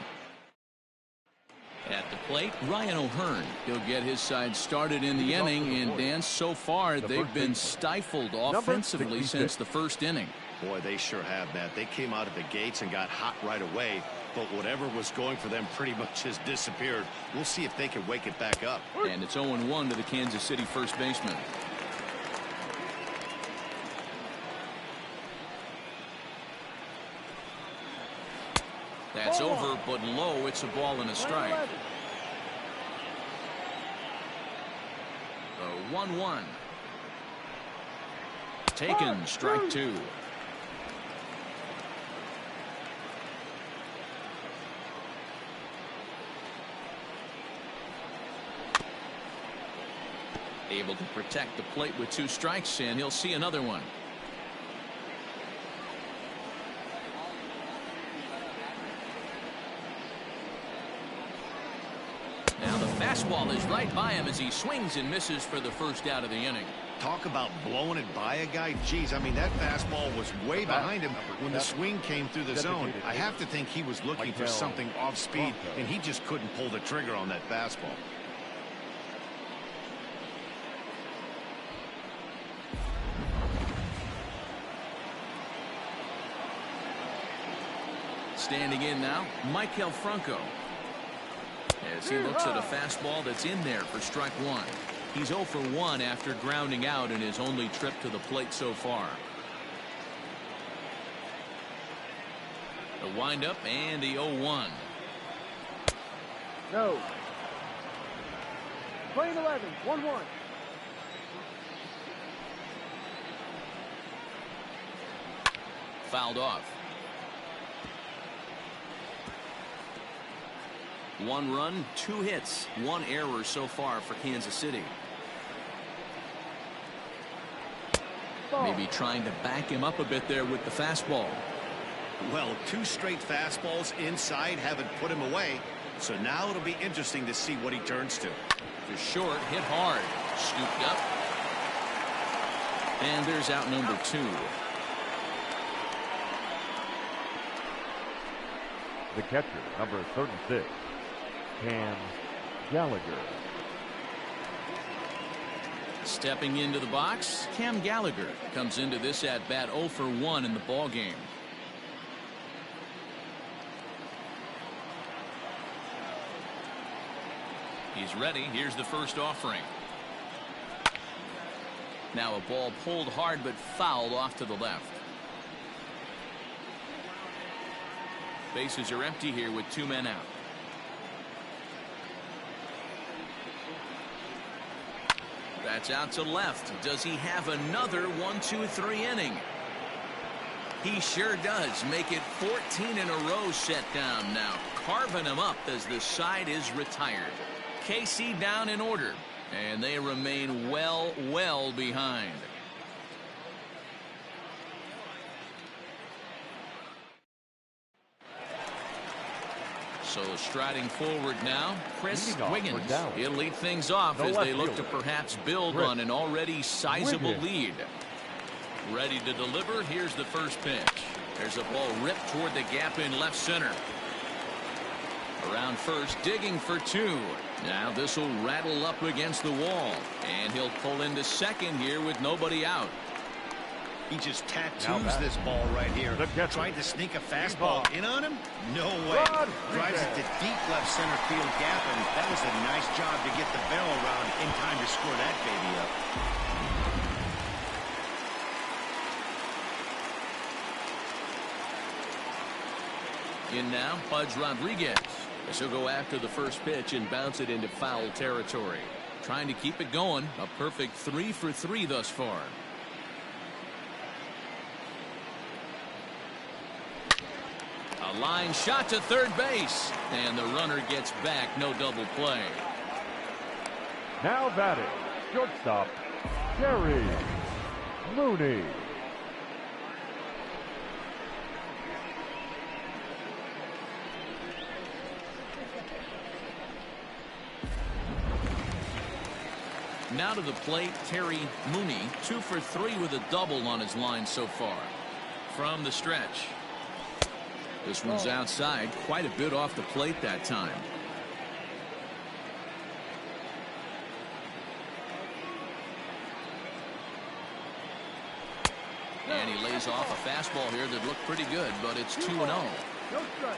S1: At the plate, Ryan O'Hearn. He'll get his side started in the inning, and Dan, so far they've been stifled offensively since the first inning.
S6: Boy, they sure have, Matt. They came out of the gates and got hot right away, but whatever was going for them pretty much has disappeared. We'll see if they can wake it back up.
S1: And it's 0-1 to the Kansas City first baseman. That's over, but low. It's a ball and a strike. The 1-1. Taken, strike 2. Able to protect the plate with 2 strikes, and he'll see another one. Now the fastball is right by him as he swings and misses for the first out of the inning.
S6: Talk about blowing it by a guy. Geez, I mean, that fastball was way behind him when the swing came through the zone. I have to think he was looking for something off speed, and he just couldn't pull the trigger on that fastball. Standing in now, Maikel Franco, as he looks at a fastball that's in there for strike 1. He's 0 for 1 after grounding out in his only trip to the plate so far. The windup and the 0-1.
S4: No. Playing 11, 1-1.
S1: Fouled off. 1 run, 2 hits, 1 error so far for Kansas City. Maybe trying to back him up a bit there with the fastball.
S6: Well, 2 straight fastballs inside haven't put him away. So now it'll be interesting to see what he turns to.
S1: To short, hit hard, scooped up. And there's out number 2.
S7: The catcher, number 36, Cam Gallagher.
S1: Stepping into the box, Cam Gallagher comes into this at bat 0 for 1 in the ball game. He's ready. Here's the first offering. Now a ball pulled hard but fouled off to the left. Bases are empty here with 2 men out. That's out to left. Does he have another 1-2-3 inning? He sure does. Make it 14 in a row set down now. Carving him up as the side is retired. KC down in order, and they remain well behind. So striding forward now, Chris Wiggins. He'll lead things off as they look to perhaps build on an already sizable lead. Ready to deliver. Here's the first pitch. There's a ball ripped toward the gap in left center. Around first, digging for two. Now this will rattle up against the wall, and he'll pull into second here with nobody out.
S6: He just tattoos this ball right here. Tried to sneak a fastball in on him? No way. Drives it to deep left center field gap, and that was a nice job to get the barrel around in time to score that baby up.
S1: In now, Pudge Rodriguez. This will go after the first pitch and bounce it into foul territory. Trying to keep it going. A perfect 3 for 3 thus far. A line shot to third base. And the runner gets back. No double play.
S7: Now batting, shortstop, Jerry Mooney.
S1: Now to the plate, Terry Mooney, 2 for 3 with a double on his line so far. From the stretch. This one's outside, quite a bit off the plate that time. And he lays off a fastball here that looked pretty good, but it's 2-0.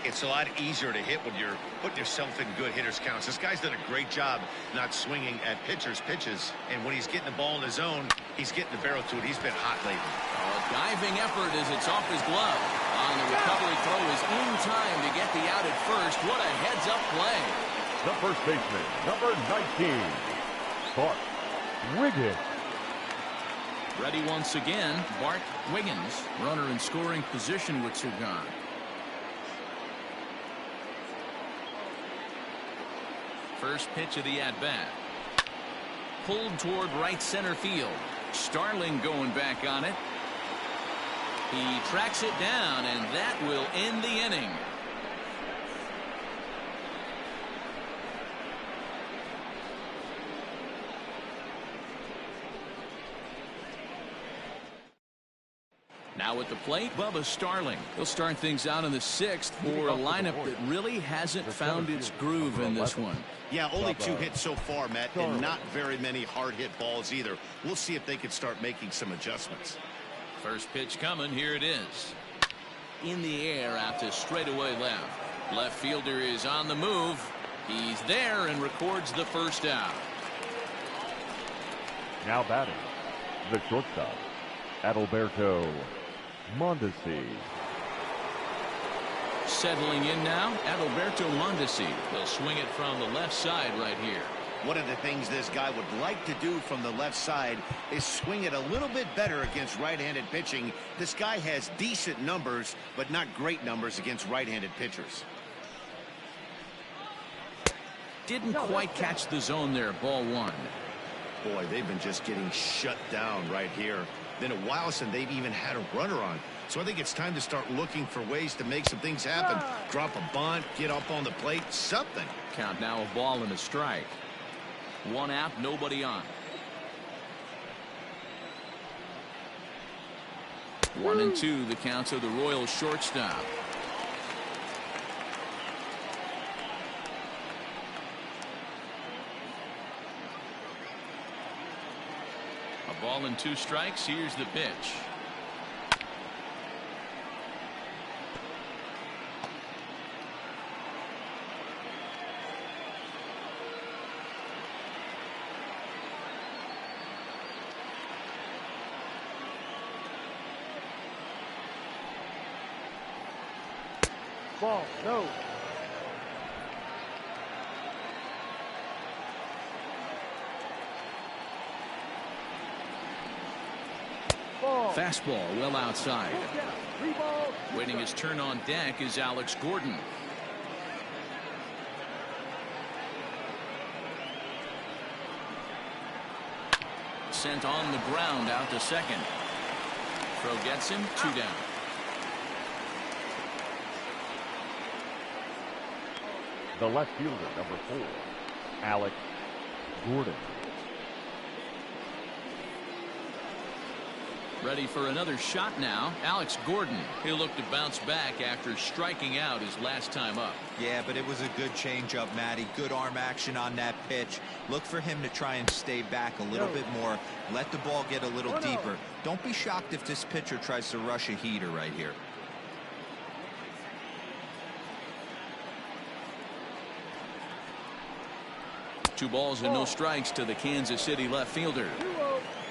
S6: It's a lot easier to hit when you're putting yourself in good hitters counts. This guy's done a great job not swinging at pitchers' pitches. And when he's getting the ball in his zone, he's getting the barrel to it. He's been hot lately.
S1: A diving effort as it's off his glove. On the recovery throw is in time to get the out at first. What a heads-up play.
S7: The first baseman, number 19, Bart Wiggins.
S1: Ready once again, Bart Wiggins. Runner in scoring position with two gone. First pitch of the at-bat. Pulled toward right center field. Starling going back on it. He tracks it down, and that will end the inning. Now at the plate, Bubba Starling. He'll start things out in the 6th for a lineup that really hasn't found its groove in this one.
S6: Yeah, only 2 hits so far, Matt, and not very many hard-hit balls either. We'll see if they can start making some adjustments.
S1: First pitch coming. Here it is. In the air out to straightaway left. Left fielder is on the move. He's there and records the first out.
S7: Now batting, the shortstop, Adalberto Mondesi.
S1: Settling in now, Adalberto Mondesi. He'll swing it from the left side right here.
S6: One of the things this guy would like to do from the left side is swing it a little bit better against right-handed pitching. This guy has decent numbers, but not great numbers against right-handed pitchers.
S1: Didn't quite catch the zone there. Ball 1.
S6: Boy, they've been just getting shut down right here. Been a while since they've even had a runner on. So I think it's time to start looking for ways to make some things happen. Drop a bunt, get up on the plate, something.
S1: Count now a ball and a strike. 1 out, nobody on. 1-2 the counts of the Royals shortstop. A ball and 2 strikes. Here's the pitch.
S4: Ball, no. Ball.
S1: Fastball well outside. Waiting his turn on deck is Alex Gordon. Sent on the ground out to second. Throw gets him. 2 down.
S7: The left fielder, number 4, Alex Gordon.
S1: Ready for another shot now. Alex Gordon. He'll look to bounce back after striking out his last time up.
S5: Yeah, but it was a good changeup, Matty. Good arm action on that pitch. Look for him to try and stay back a little bit more. Let the ball get a little deeper. Don't be shocked if this pitcher tries to rush a heater right here.
S1: Two balls and no strikes to the Kansas City left fielder.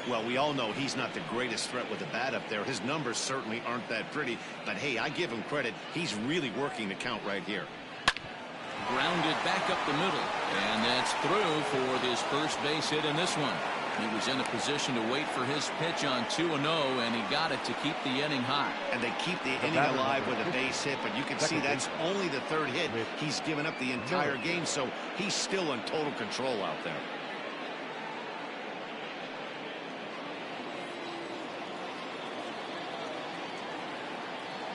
S6: Well, we all know he's not the greatest threat with the bat up there. His numbers certainly aren't that pretty. But, hey, I give him credit. He's really working the count right here.
S1: Grounded back up the middle. And that's through for his first base hit in this one. He was in a position to wait for his pitch on 2-0, and he got it to keep the inning hot.
S6: And they keep the inning alive with a base hit, but you can see that's only the third hit. He's given up the entire game, so he's still in total control out there.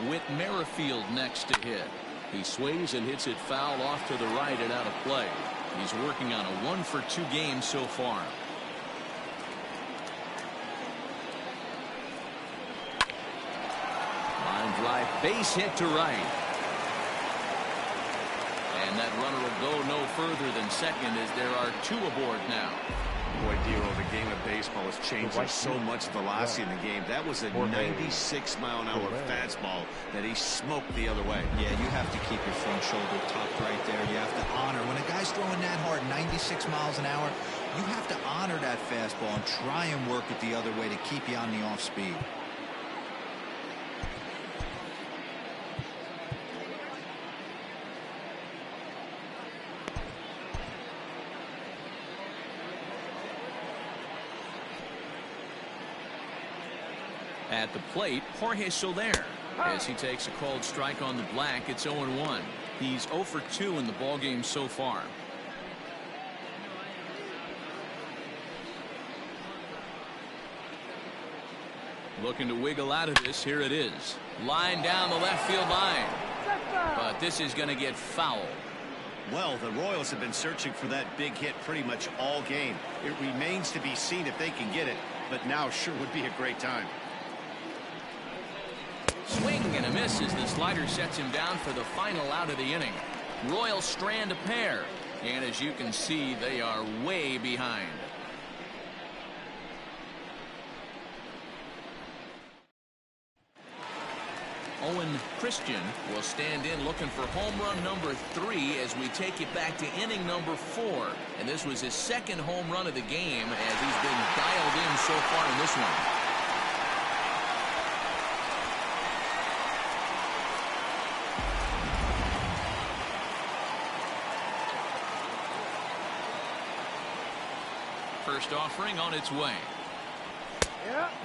S1: With Merrifield next to hit. He swings and hits it foul off to the right and out of play. He's working on a 1-for-2 game so far. Line drive, base hit to right. And that runner will go no further than second as there are two aboard now.
S6: Boy, Dero, the game of baseball has changed. There's so much velocity in the game. That was a 96-mile-an-hour fastball that he smoked the other way.
S5: Yeah, you have to keep your front shoulder tucked right there. You have to honor. When a guy's throwing that hard, 96 miles an hour, you have to honor that fastball and try and work it the other way to keep you on the off speed.
S1: At the plate, Jorge Soler. As he takes a called strike on the black, it's 0-1. He's 0 for 2 in the ballgame so far. Looking to wiggle out of this. Here it is. Line down the left field line. But this is going to get foul.
S6: Well, the Royals have been searching for that big hit pretty much all game. It remains to be seen if they can get it, but now sure would be a great time.
S1: Swing and a miss as the slider sets him down for the final out of the inning. Royals strand a pair, and as you can see, they are way behind. Owen Christian will stand in looking for home run number 3 as we take it back to inning number 4. And this was his second home run of the game as he's been dialed in so far in this one. First offering on its way.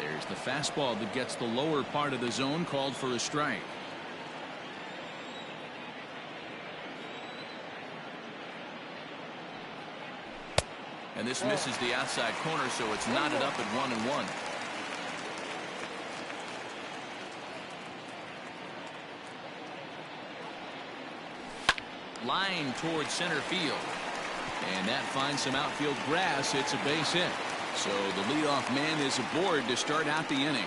S1: There's the fastball that gets the lower part of the zone, called for a strike. And this misses the outside corner, so it's knotted up at 1-1. Line towards center field. And that finds some outfield grass. It's a base hit. So the leadoff man is aboard to start out the inning.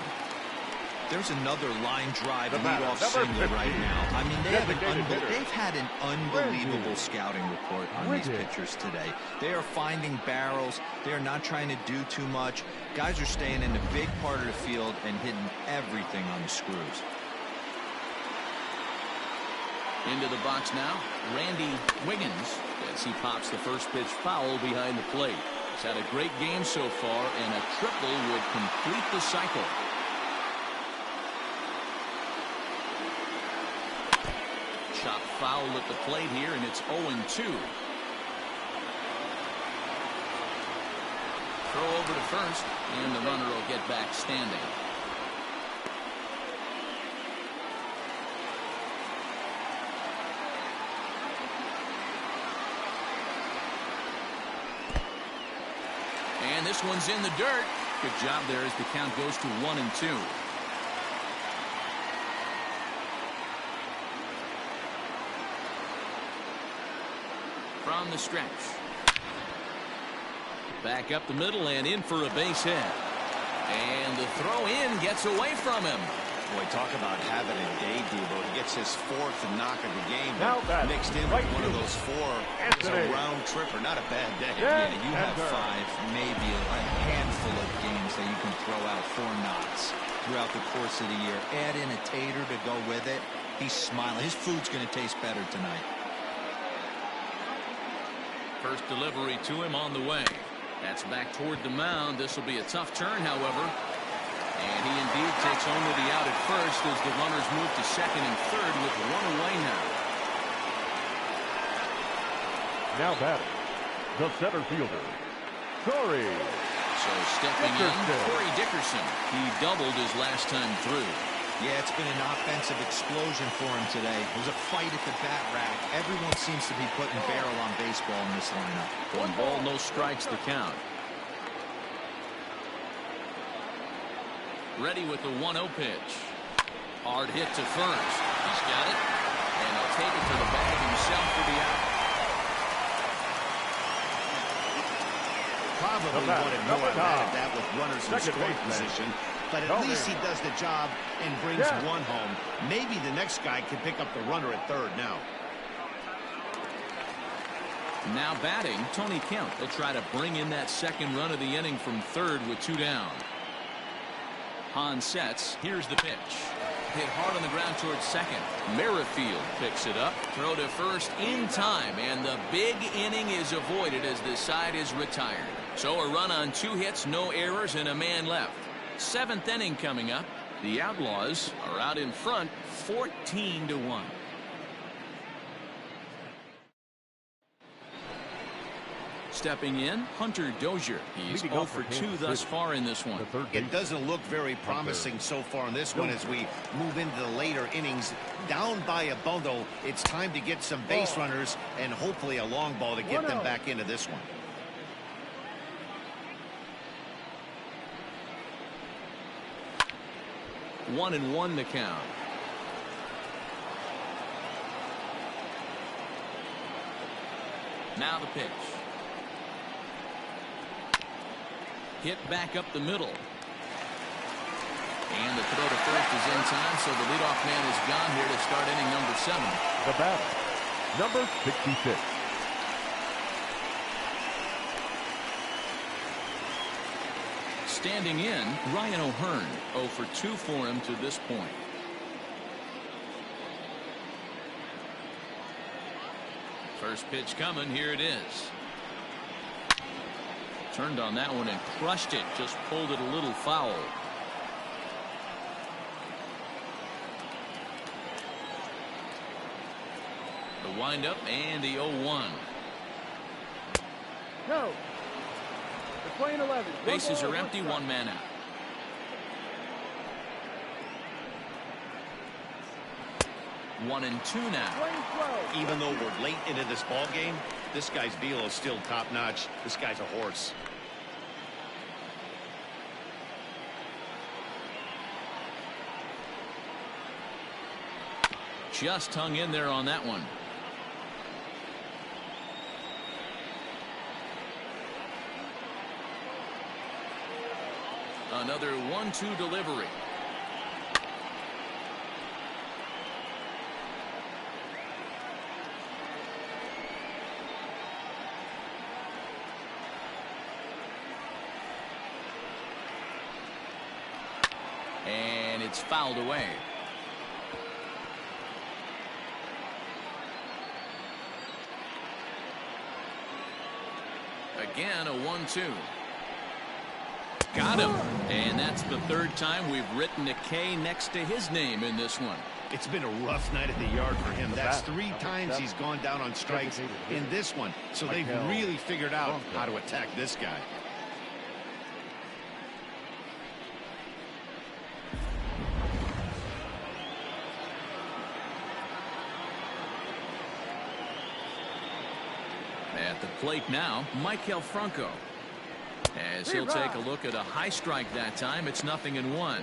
S5: There's another line drive leadoff single right now. I mean, they've had an unbelievable scouting report on these pitchers today. They are finding barrels. They are not trying to do too much. Guys are staying in the big part of the field and hitting everything on the screws.
S1: Into the box now, Randy Wiggins, as he pops the first pitch foul behind the plate. He's had a great game so far, and a triple would complete the cycle. Chop foul at the plate here, and it's 0-2. Throw over to first, and the runner will get back standing. And this one's in the dirt. Good job there as the count goes to 1-2. From the stretch. Back up the middle and in for a base hit. And the throw in gets away from him.
S2: Boy, talk about having a day, Debo. He gets his 4th knock of the game.
S7: Now
S2: mixed in with one of those 4. It's a round tripper. Not a bad day.
S3: Yeah, you have 5, maybe a handful of games that you can throw out 4 knocks throughout the course of the year. Add in a tater to go with it. He's smiling. His food's going to taste better tonight.
S1: First delivery to him on the way. That's back toward the mound. This will be a tough turn, however. And he indeed takes home with the out at first as the runners move to second and third with 1 away now.
S7: Now batting, the center fielder, Corey.
S1: So stepping in, Corey Dickerson. He doubled his last time through.
S3: Yeah, it's been an offensive explosion for him today. It was a fight at the bat rack. Everyone seems to be putting barrel on baseball in this lineup.
S1: 1 ball, no strikes the count. Ready with the 1-0 pitch. Hard hit to first. He's got it. And he'll take it to the bag himself for the out.
S6: Probably wanted more out of that with runners in scoring position. But at least he does the job and brings 1 home. Maybe the next guy can pick up the runner at third now.
S1: Now batting, Tony Kemp. He'll try to bring in that second run of the inning from third with 2 down. Hahn sets. Here's the pitch. Hit hard on the ground towards second. Merrifield picks it up. Throw to first in time. And the big inning is avoided as this side is retired. So a run on 2 hits, no errors, and a man left. 7th inning coming up. The Outlaws are out in front 14-1. Stepping in, Hunter Dozier. He's 0 for 2 thus far in this one.
S6: It doesn't look very promising so far in this one as we move into the later innings. Down by a bundle, it's time to get some base runners and hopefully a long ball to get them back into this one.
S1: One and 1 the count. Now the pitch. Hit back up the middle. And the throw to first is in time, so the leadoff man is gone here to start inning number 7.
S7: The batter, number 66.
S1: Standing in, Ryan O'Hearn. 0 for 2 for him to this point. First pitch coming. Here it is. Turned on that one and crushed it. Just pulled it a little foul. The windup and the 0-1.
S4: No. They're playing 11.
S1: Bases are empty. 1 man out. One and 2 now.
S6: Even though we're late into this ball game, this guy's velo is still top notch. This guy's a horse.
S1: Just hung in there on that one. Another 1-2 delivery. And it's fouled away. Again, a 1-2. Got him. And that's the 3rd time we've written a K next to his name in this one.
S6: It's been a rough night at the yard for him. That's 3 times he's gone down on strikes in this one. So they've really figured out how to attack this guy.
S1: At the plate now, Michael Franco. As he'll take a look at a high strike that time, it's 0-1.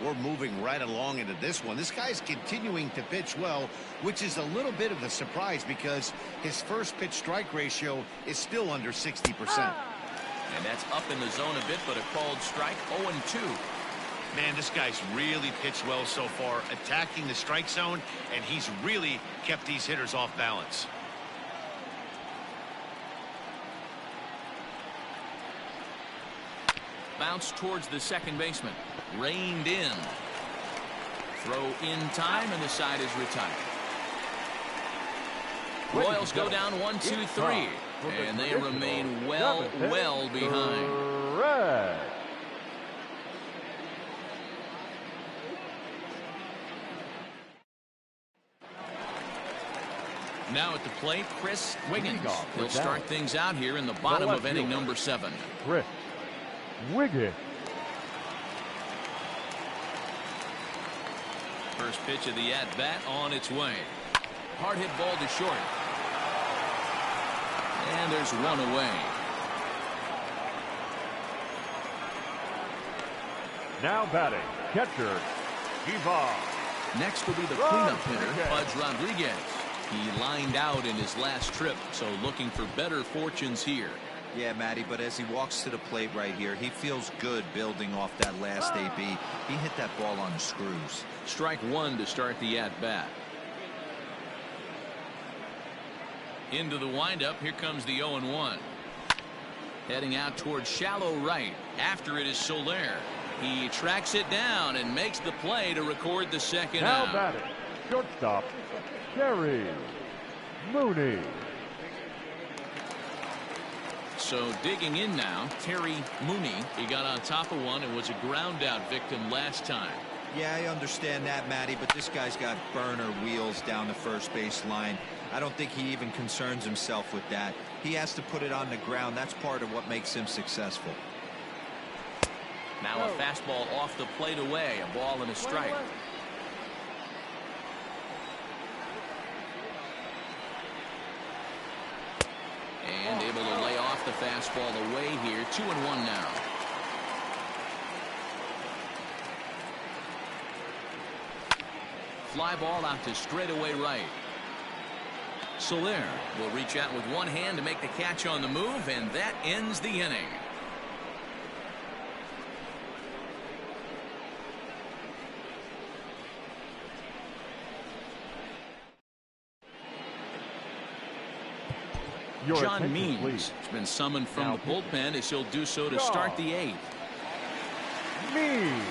S6: We're moving right along into this one. This guy's continuing to pitch well, which is a little bit of a surprise because his first pitch strike ratio is still under 60%.
S1: And that's up in the zone a bit, but a called strike. 0-2.
S6: Man, this guy's really pitched well so far, attacking the strike zone, and he's really kept these hitters off balance.
S1: Bounce towards the second baseman. Reined in. Throw in time, and the side is retired. Royals go down 1-2-3, and they remain well behind.
S7: Correct.
S1: Now at the plate, Chris Wiggins. He'll start things out here in the bottom of inning number 7.
S7: Chris Wiggins.
S1: First pitch of the at-bat on its way. Hard hit ball to short. And there's one away.
S7: Now batting, catcher, Ivan.
S1: Next will be the cleanup hitter, Pudge Rodriguez. He lined out in his last trip, so looking for better fortunes here.
S5: Yeah, Matty, but as he walks to the plate right here, he feels good building off that last AB. He hit that ball on the screws.
S1: Strike one to start the at-bat. Into the windup, here comes the 0-1. Heading out towards shallow right. After it is Soler. He tracks it down and makes the play to record the second out.
S7: Now batting, shortstop, Terry Mooney.
S1: So digging in now, Terry Mooney. He got on top of one and was a ground out victim last time.
S5: Yeah, I understand that, Matty, but this guy's got burner wheels down the first base line. I don't think he even concerns himself with that. He has to put it on the ground. That's part of what makes him successful.
S1: Now a fastball off the plate away. A ball and a strike. And able to lay off the fastball away here. 2-1 now. Fly ball out to straightaway right. Soler will reach out with one hand to make the catch on the move, and that ends the inning. John Means has been summoned from the bullpen as he'll do so to start the 8th.
S7: Means.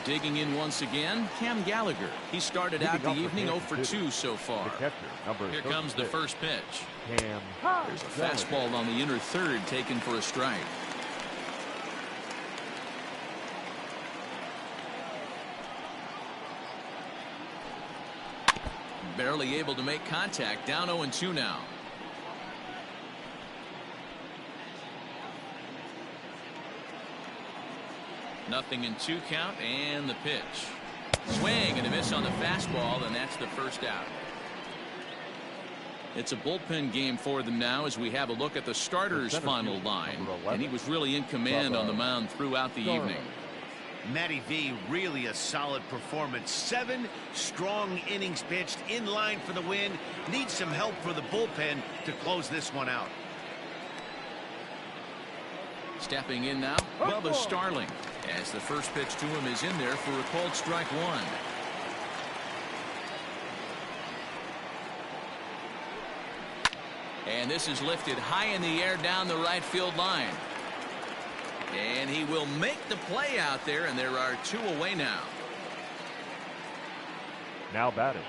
S1: Digging in once again, Cam Gallagher. He started out the evening 0 for 2 so far. Here comes the first pitch. There's a fastball on the inner third taken for a strike. Barely able to make contact. Down 0-2 now. Nothing in 2 count, and the pitch. Swing and a miss on the fastball, and that's the first out. It's a bullpen game for them now as we have a look at the starters' final line. And he was really in command on the mound throughout the evening.
S6: Matty V, really a solid performance. 7 strong innings pitched, in line for the win. Needs some help for the bullpen to close this one out.
S1: Stepping in now, Bubba Starling, as the first pitch to him is in there for a called strike one. And this is lifted high in the air down the right field line. And he will make the play out there, and there are 2 away now.
S7: Now batting.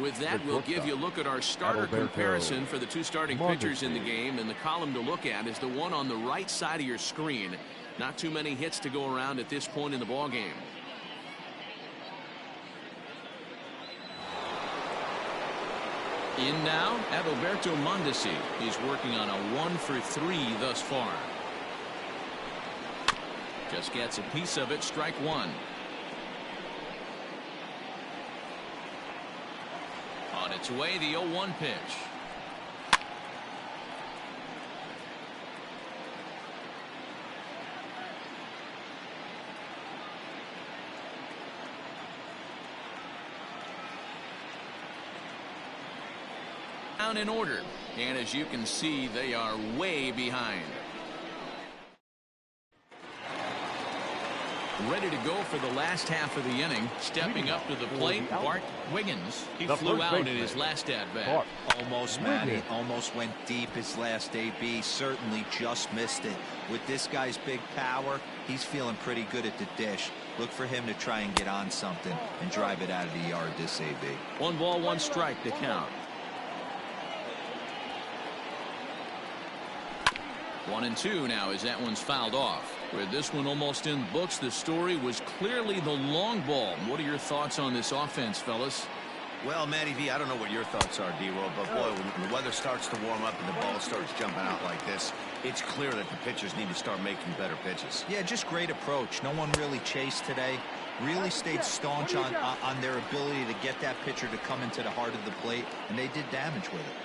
S1: With that, we'll give you a look at our starter comparison for the 2 starting pitchers in the game. And the column to look at is the one on the right side of your screen. Not too many hits to go around at this point in the ball game. In now, Adalberto Mondesi. He's working on a 1 for 3 thus far. Just gets a piece of it. Strike one. On its way, the 0-1 pitch. down in order. And as you can see, they are way behind. Ready to go for the last half of the inning. Stepping up to the plate, Bart Wiggins. He flew out in his last at-bat.
S3: Almost, Matty. Almost went deep his last AB. Certainly just missed it. With this guy's big power, he's feeling pretty good at the dish. Look for him to try and get on something and drive it out of the yard this AB.
S1: 1 ball, 1 strike to count. 1-2 now as that one's fouled off. With this one almost in the books, the story was clearly the long ball. What are your thoughts on this offense, fellas?
S6: Well, Matty V, I don't know what your thoughts are, D-Roll, but boy, when the weather starts to warm up and the ball starts jumping out like this, it's clear that the pitchers need to start making better pitches.
S3: Yeah, just great approach. No one really chased today. Really stayed staunch on their ability to get that pitcher to come into the heart of the plate, and they did damage with it.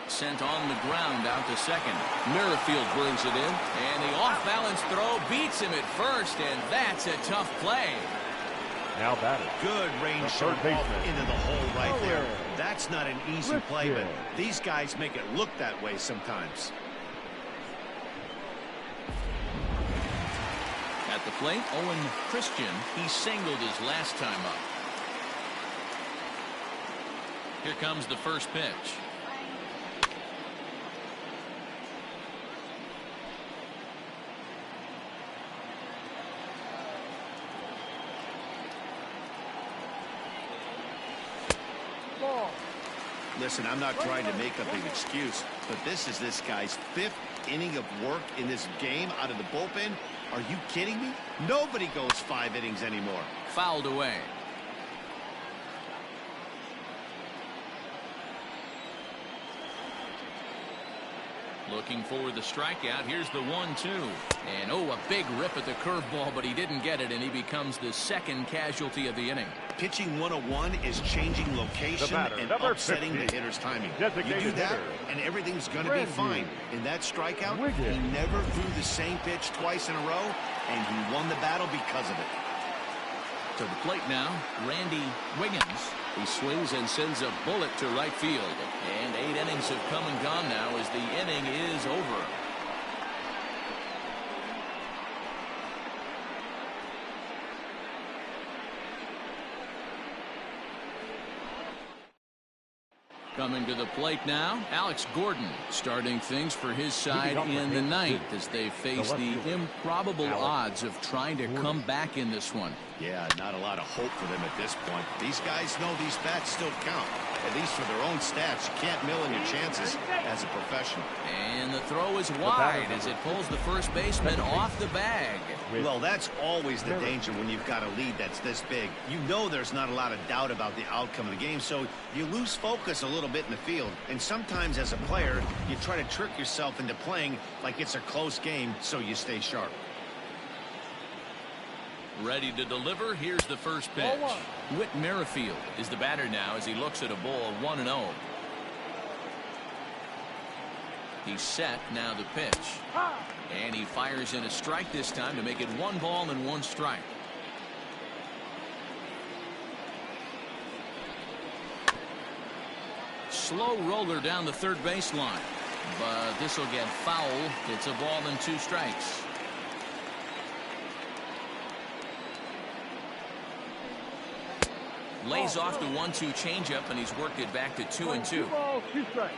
S1: Sent on the ground out to second. Merrifield brings it in, and the off-balance throw beats him at first, and that's a tough play.
S7: Now batting.
S6: Good range shot into the hole right there. That's not an easy play, but these guys make it look that way sometimes.
S1: At the plate, Owen Christian. He singled his last time up. Here comes the first pitch.
S6: Listen, I'm not trying to make up an excuse, but this is this guy's 5th inning of work in this game out of the bullpen. Are you kidding me? Nobody goes 5 innings anymore.
S1: Fouled away. Looking for the strikeout. Here's the 1-2. And a big rip at the curveball, but he didn't get it, and he becomes the second casualty of the inning.
S6: Pitching 101 is changing location and upsetting the hitter's timing. You do that, and everything's going to be fine. In that strikeout, he never threw the same pitch twice in a row, and he won the battle because of it.
S1: To the plate now, Randy Wiggins. He swings and sends a bullet to right field. And 8 innings have come and gone now as the inning is over. Coming to the plate now, Alex Gordon starting things for his side in the 9th as they face the improbable odds of trying to come back in this one.
S6: Yeah, not a lot of hope for them at this point. These guys know these bats still count, at least for their own stats. You can't mill in your chances as a professional.
S1: And the throw is wide as it pulls the first baseman off the bag.
S6: Well, that's always the danger when you've got a lead that's this big. You know there's not a lot of doubt about the outcome of the game, so you lose focus a little bit in the field. And sometimes as a player, you try to trick yourself into playing like it's a close game so you stay sharp.
S1: Ready to deliver. Here's the first pitch. Whit Merrifield is the batter now as he looks at a ball 1-0. He's set. Now the pitch. And he fires in a strike this time to make it 1 ball and 1 strike. Slow roller down the third baseline. But this will get foul. It's a ball and 2 strikes. Lays off the 1-2 changeup, and he's worked it back to 2-2.
S4: 2 balls, 2 strikes.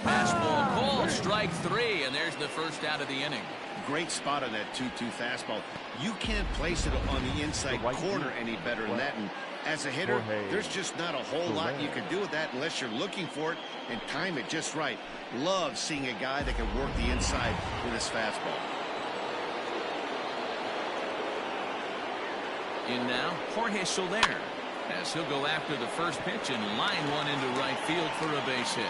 S1: Fastball called, strike 3, and there's the first out of the inning.
S6: Great spot on that 2-2 fastball. You can't place it on the inside corner any better than that. And as a hitter, there's just not a whole lot you can do with that unless you're looking for it and time it just right. Love seeing a guy that can work the inside with his fastball.
S1: In now, Jorge Soler, as he'll go after the first pitch and line one into right field for a base hit.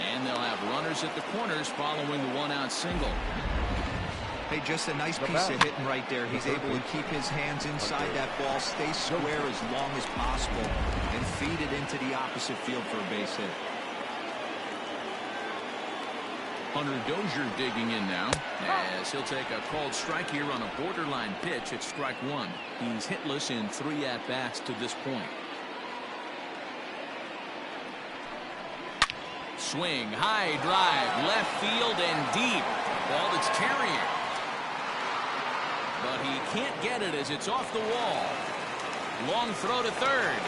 S1: And they'll have runners at the corners following the 1-out single.
S3: Hey, just a nice piece of hitting right there. He's able to keep his hands inside that ball, stay square as long as possible, and feed it into the opposite field for a base hit.
S1: Hunter Dozier digging in now, as he'll take a called strike here on a borderline pitch at strike one. He's hitless in 3 at-bats to this point. Swing, high drive, left field and deep. Ball that's carrying. But he can't get it as it's off the wall. Long throw to third.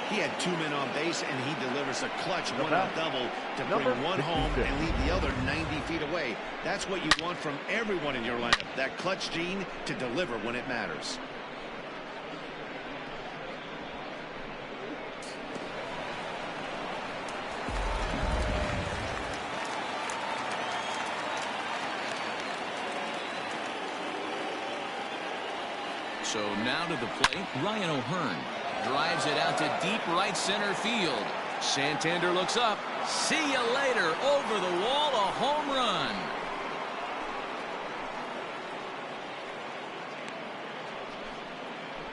S6: He had 2 men on base, and he delivers a clutch one-out double to bring one home and leave the other 90 feet away. That's what you want from everyone in your lineup, that clutch gene to deliver when it matters.
S1: So now to the plate, Ryan O'Hearn. Drives it out to deep right center field. Santander looks up. See you later. Over the wall, a home run.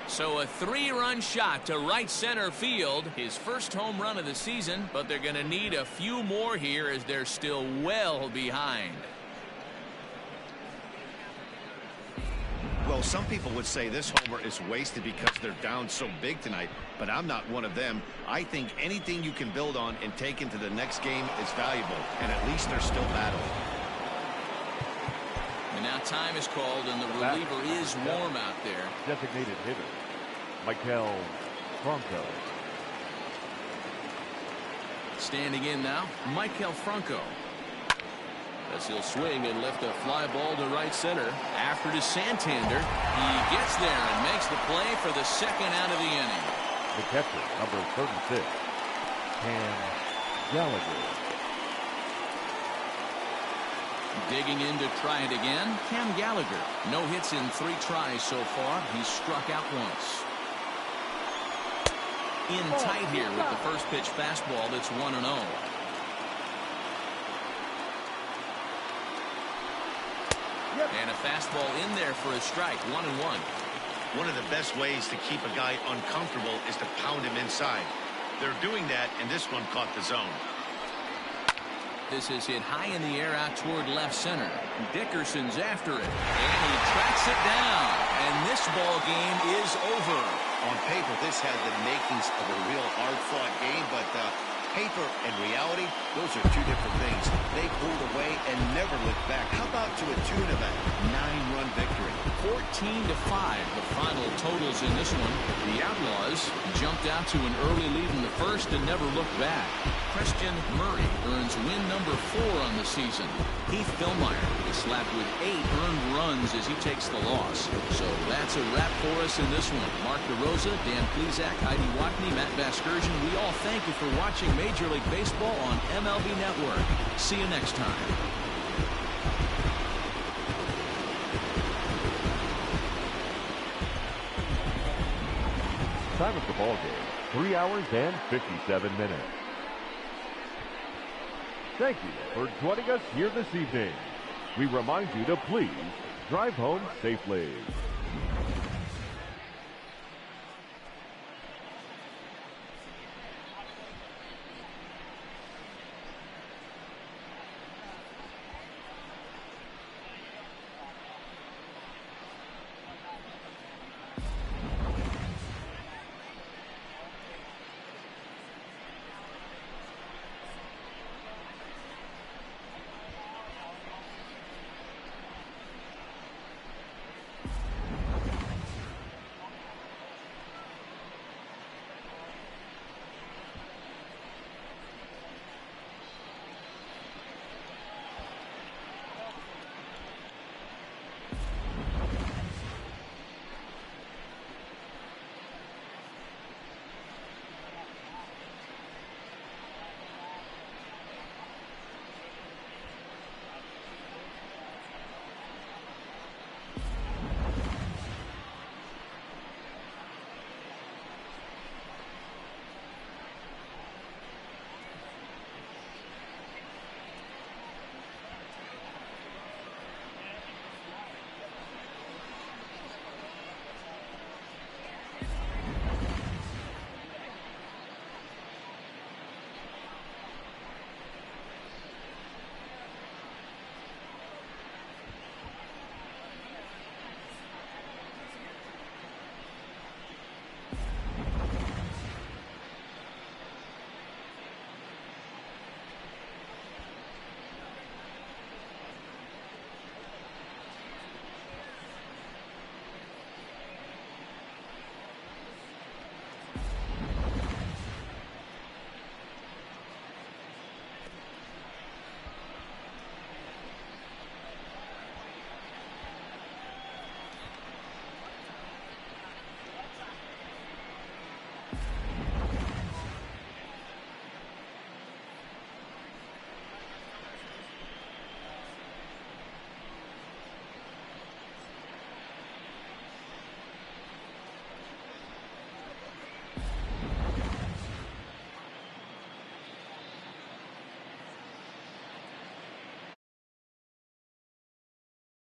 S1: So a 3-run shot to right center field. His first home run of the season, but they're going to need a few more here as they're still well behind.
S6: Well, some people would say this homer is wasted because they're down so big tonight, but I'm not one of them. I think anything you can build on and take into the next game is valuable, and at least they're still battling.
S1: And now time is called, and the reliever is warm out there.
S7: Designated hitter, Michael Franco.
S1: Standing in now, Michael Franco. As he'll swing and lift a fly ball to right center. After to Santander. He gets there and makes the play for the second out of the inning.
S7: The catcher, number 36, Cam Gallagher.
S1: Digging in to try it again, Cam Gallagher. No hits in 3 tries so far. He's struck out once. In tight here with the first pitch fastball that's 1-0. And a fastball in there for a strike, 1-1.
S6: One of the best ways to keep a guy uncomfortable is to pound him inside. They're doing that, and this one caught the zone.
S1: This is hit high in the air out toward left center. Dickerson's after it, and he tracks it down. And this ball game is over.
S6: On paper, this had the makings of a real hard-fought game, but paper and reality, those are 2 different things. They pulled away and never looked back. How about to a tune of a 9-run victory?
S1: 14-5, the final totals in this one. The Outlaws jumped out to an early lead in the first and never looked back. Christian Murray earns win number 4 on the season. Heath Fillmyer is slapped with 8 earned runs as he takes the loss. So that's a wrap for us in this one. Mark DeRosa, Dan Plesac, Heidi Watney, Matt Vasgersian, we all thank you for watching Major League Baseball on MLB Network. See you next time.
S7: Time of the ball game, 3 hours and 57 minutes. Thank you for joining us here this evening. We remind you to please drive home safely.